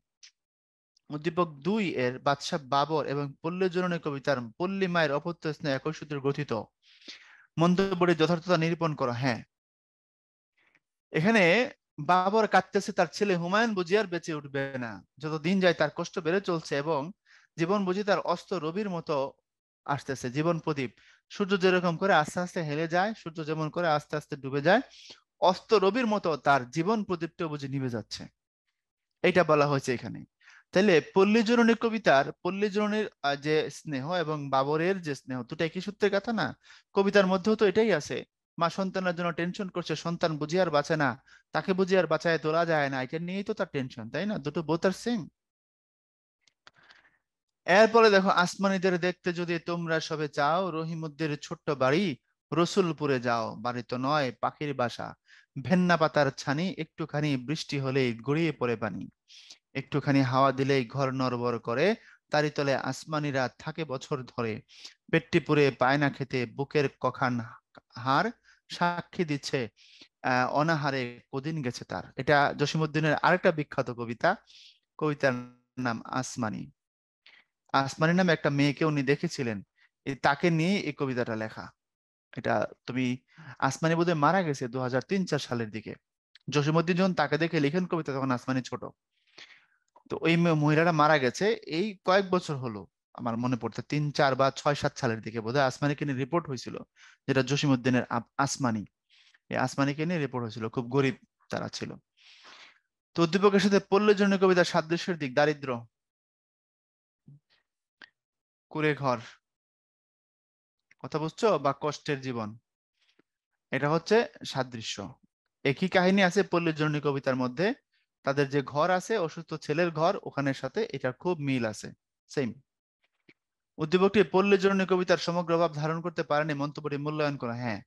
উদ্দীপক 2 এর বাদশাহ বাবর এবং পল্লী জননী কবিতার পল্লী মায়ের অপত্য স্নেহ একই সূত্রে গঠিত, মন্তব্যটি যথার্থতা নিরূপণ করো। হ্যাঁ, এখানে বাবর কাঁদতেছে, তার ছেলে হুমায়ুন বুঝি আর বেঁচে উঠবে না, যত দিন যায় তার কষ্ট বেড়ে চলছে, এবং জীবন বুঝি তার অস্ত রবির মতো আসতেছে। জীবন প্রদীপ, সূর্য যেরকম করে আস্তে আস্তে হেলে যায়, সূর্য যেমন করে আস্তে আস্তে ডুবে যায়, অস্ত রবির মতো তার জীবন প্রদীপটাও বুঝি নিভে যাচ্ছে, এইটা বলা হয়েছে এখানে। তাহলে পল্লী জননী কবিতার পল্লী জননীর যে স্নেহ এবং বাবরের যে স্নেহ, দুটো একই সূত্রের কথা না? কবিতার মধ্যেও তো এটাই আছে। মা সন্তানের জন্য টেনশন করছে, সন্তান বুঝি আর বাঁচে না, তাকে বুঝি আর বাঁচায় তোলা যায় না, এটা নিয়েই তো তার টেনশন, তাই না? দুটো বোথ আর সেম। এরপরে দেখো, আসমানীদের দেখতে যদি তোমরা সবে চাও, রহিমুদ্দের ছোট্ট বাড়ি রসুলপুরে যাও, বাড়ি তো নয় পাখির বাসা, ভেন্না পাতার ছানি, একটুখানি বৃষ্টি হলেই গড়িয়ে পড়ে পানি, একটুখানি হাওয়া দিলেই ঘর নড়বড় করে, তারি তলে আসমানিরা থাকে বছর ধরে, পেটটি পুড়ে পায় না খেতে, বুকের কখান হাড় সাক্ষী দিচ্ছে অনাহারে কদিন গেছে তার। এটা জসিমউদ্দিনের আরেকটা বিখ্যাত কবিতা। কবিতার নাম আসমানি। আসমানি নামে একটা মেয়েকে উনি দেখেছিলেন, তাকে নিয়ে এই কবিতাটা লেখা। এটা তুমি, আসমানি বোধহয় মারা গেছে 2003-4 সালের দিকে। জসিমউদ্দিন যখন তাকে দেখে লিখেন কবিতা, তখন আসমানি ছোট। তো ওই মহিলাটা মারা গেছে এই কয়েক বছর হলো, আমার মনে পড়ছে 3, 4 বা 6, 7 সালের দিকে বোধহয় আসমানিকে নিয়ে রিপোর্ট হয়েছিল, যেটা জসিমউদ্দিনের আসমানি। এই আসমানিকে নিয়ে রিপোর্ট হয়েছিল, খুব গরিব যারা ছিল। তো উদ্দীপকের সাথে পল্লীজননী কবিতার সাদৃশ্যের দিক: দারিদ্র, কুড়ে ঘর, কথা বুঝছো, বা কষ্টের জীবন, এটা হচ্ছে সাদৃশ্য। একই কাহিনী আছে পল্লীজননী কবিতার মধ্যে, তাদের যে ঘর আছে অসুস্থ ছেলের ঘর, ওখানের সাথে এটার খুব মিল আছে, সেম। উদ্দীপকটি পল্লীজননী কবিতার সমগ্র ভাব ধারণ করতে পারেনি, মন্তব্যটি মূল্যায়ন করা। হ্যাঁ,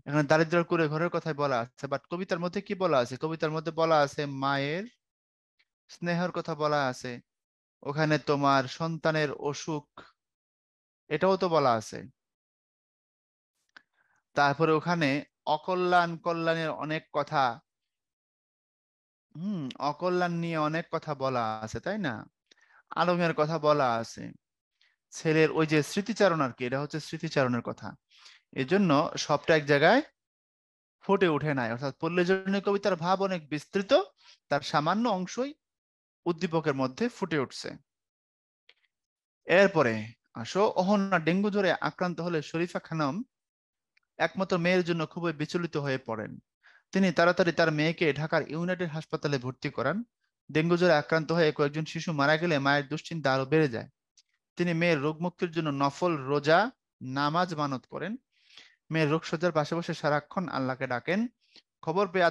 এখানে দারিদ্র কুড়ে ঘরের কথাই বলা আছে, বাট কবিতার মধ্যে কি বলা আছে? কবিতার মধ্যে বলা আছে মায়ের স্নেহের কথা বলা আছে, ওখানে তোমার সন্তানের অসুখ, এটাও তো বলা আছে। তারপরে ওখানে অকল্যাণ কল্যাণের অনেক কথা, অকল্যাণ নিয়ে অনেক কথা বলা আছে, তাই না? আলমের কথা বলা আছে, ছেলের ওই যে স্মৃতিচারণ আর কি, এটা হচ্ছে স্মৃতিচারণের কথা। এজন্য সবটা এক জায়গায় ফুটে ওঠে নাই, অর্থাৎ পল্লীজননী কবিতার ভাব অনেক বিস্তৃত, তার সামান্য অংশই উদ্দীপকের মধ্যে ফুটে উঠছে। এরপরে আসো, অহনা ডেঙ্গু জ্বরে আক্রান্ত হলে শরীফা খানম একমাত্র মেয়ের জন্য খুবই বিচলিত হয়ে পড়েন। তিনি তাড়াতাড়ি তার মেয়েকে ঢাকার ইউনাইটেড হাসপাতালে ভর্তি করান। ডেঙ্গু জ্বরে আক্রান্ত হয়ে কয়েকজন শিশু মারা গেলে মায়ের দুশ্চিন্তা আরো বেড়ে যায়। তিনি মেয়ের রোগ মুক্তির জন্য নফল রোজা, নামাজ মানত করেন। মেয়ের রোগসজ্জার পাশে বসে সারাক্ষণ আল্লাহকে ডাকেন। খবর পেয়ে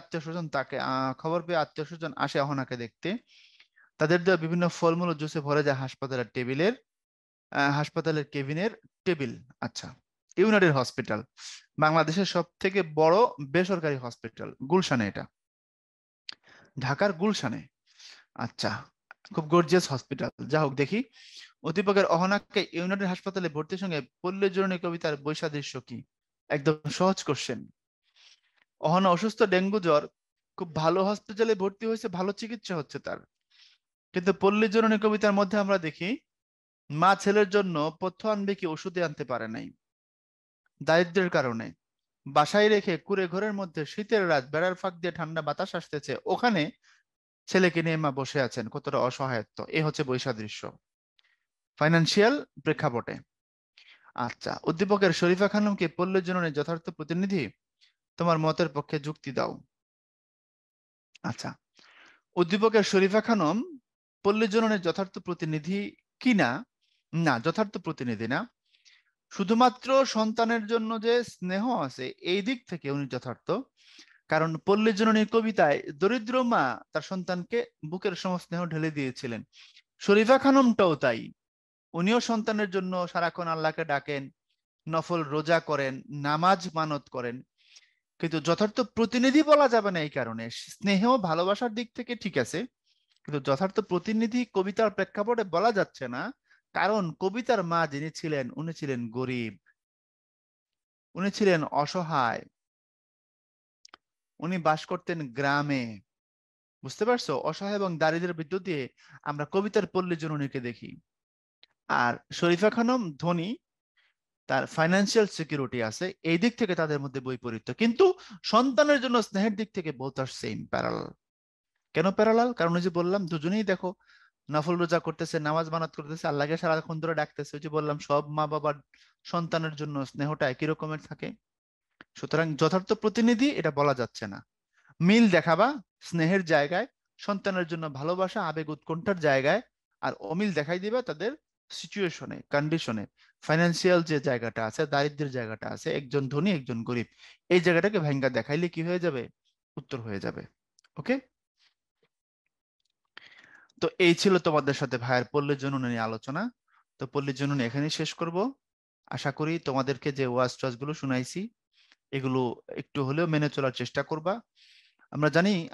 আত্মীয় স্বজন আসে অহনাকে দেখতে। তাদের দেওয়া বিভিন্ন ফলমূল ও জুসে ভরে যায় হাসপাতালের কেবিনের টেবিল। আচ্ছা, ইউনাইটেড হসপিটাল বাংলাদেশের সব থেকে বড় বেসরকারি হসপিটাল, গুলশানে এটা, ঢাকার গুলশানে। আচ্ছা, খুব গর্জিয়াস হসপিটাল। যা হোক, দেখি উদ্দীপকের অহনাকে ইউনাইটেড হাসপাতালে ভর্তির সঙ্গে পল্লীজননী কবিতার বৈসাদৃশ্য কি? একদম সহজ কোশ্চেন। অহনা অসুস্থ, ডেঙ্গু জ্বর, খুব ভালো হসপিটালে ভর্তি হয়েছে, ভালো চিকিৎসা হচ্ছে তার। কিন্তু পল্লীজননী কবিতার মধ্যে আমরা দেখি মা ছেলের জন্য পথ্য আনবে কি ওষুধে আনতে পারে নাই, দারিদ্র্যের কারণে। বাসায় রেখে কুঁড়ে ঘরের মধ্যে শীতের রাত, বেড়ার ফাঁক দিয়ে ঠান্ডা বাতাস আসতেছে, ওখানে ছেলেকে নিয়ে মা বসে আছেন, কতটা অসহায়ত্ব। এ হচ্ছে বৈসাদৃশ্য ফাইন্যান্সিয়াল প্রেক্ষাপটে। আচ্ছা, উদ্দীপকের শরীফা খানমকে পল্লী জননীর যথার্থ প্রতিনিধি, তোমার মতের পক্ষে যুক্তি দাও। আচ্ছা, উদ্দীপকের শরীফা খানম পল্লী জননীর যথার্থ প্রতিনিধি কিনা? না, যথার্থ প্রতিনিধি না। শুধুমাত্র সন্তানের জন্য যে স্নেহ আছে এই দিক থেকে উনি যথার্থ, কারণ পল্লী জননীর কবিতায় দরিদ্র মা তার সন্তানকে বুকের সম স্নেহ ঢেলে দিয়েছিলেন। শরীফা খানমটাও তাই, উনিও সন্তানের জন্য সারাক্ষণ আল্লাহকে ডাকেন, নফল রোজা করেন, নামাজ মানত করেন। কিন্তু যথার্থ প্রতিনিধি বলা যাবে না এই কারণে, স্নেহ ভালোবাসার দিক থেকে ঠিক আছে, কিন্তু যথার্থ প্রতিনিধি কবিতার প্রেক্ষাপটে বলা যাচ্ছে না, কারণ কবিতার মা যিনি ছিলেন উনি ছিলেন গরিব, উনি ছিলেন অসহায়, উনি বাস করতেন গ্রামে। বুঝতে পারছো? অসহায় এবং দারিদ্র্যের বিদ্যুৎ দিয়ে আমরা কবিতার পল্লী জননীকে দেখি। আর শরীফা খানম ধনী, তার ফাইন্যান্সিয়াল সিকিউরিটি আছে, এই দিক থেকে তাদের মধ্যে বৈপরীত্য, কিন্তু সন্তানের জন্য স্নেহের দিক থেকে বোথ আর সেম, প্যারালাল। কেন প্যারালাল? কারণ ওই যে বললাম, দুজনেই দেখো নফল রোজা করতেছে, নামাজ মানাত করতেছে, আল্লাহকে সারাক্ষণ ধরে ডাকতেছে। ওই যে বললাম, সব মা বাবার সন্তানের জন্য স্নেহটা একই রকমের থাকে। সুতরাং যথার্থ প্রতিনিধি এটা বলা যাচ্ছে না। মিল দেখাবা স্নেহের জায়গায়, সন্তানের জন্য ভালোবাসা আবেগ উৎকণ্ঠার জায়গায়, আর অমিল দেখাই দিবা তাদের সিচুয়েশনে, কন্ডিশনে, ফাইন্যান্সিয়াল যে জায়গাটা আছে, দারিদ্র্যের জায়গাটা আছে, একজন ধনী একজন গরিব, এই জায়গাটাকে ভাঙ্গা দেখাইলে কি হয়ে যাবে? উত্তর হয়ে যাবে। ওকে, তো এই ছিল তোমাদের সাথে ভাইয়ের পল্লী জননী নিয়ে আলোচনা। তো পল্লী জননী এখানেই শেষ করব। আশা করি তোমাদেরকে যে ওয়াজ টোয়াজ গুলো শুনাইছি এগুলো একটু হলেও মেনে চলার চেষ্টা করবা।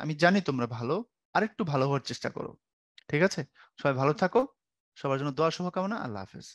আমি জানি তোমরা ভালো, আর একটু ভালো হওয়ার চেষ্টা করো। ঠিক আছে? সবাই ভালো থাকো, সবার জন্য দোয়া শুভকামনা। আল্লাহ হাফেজ।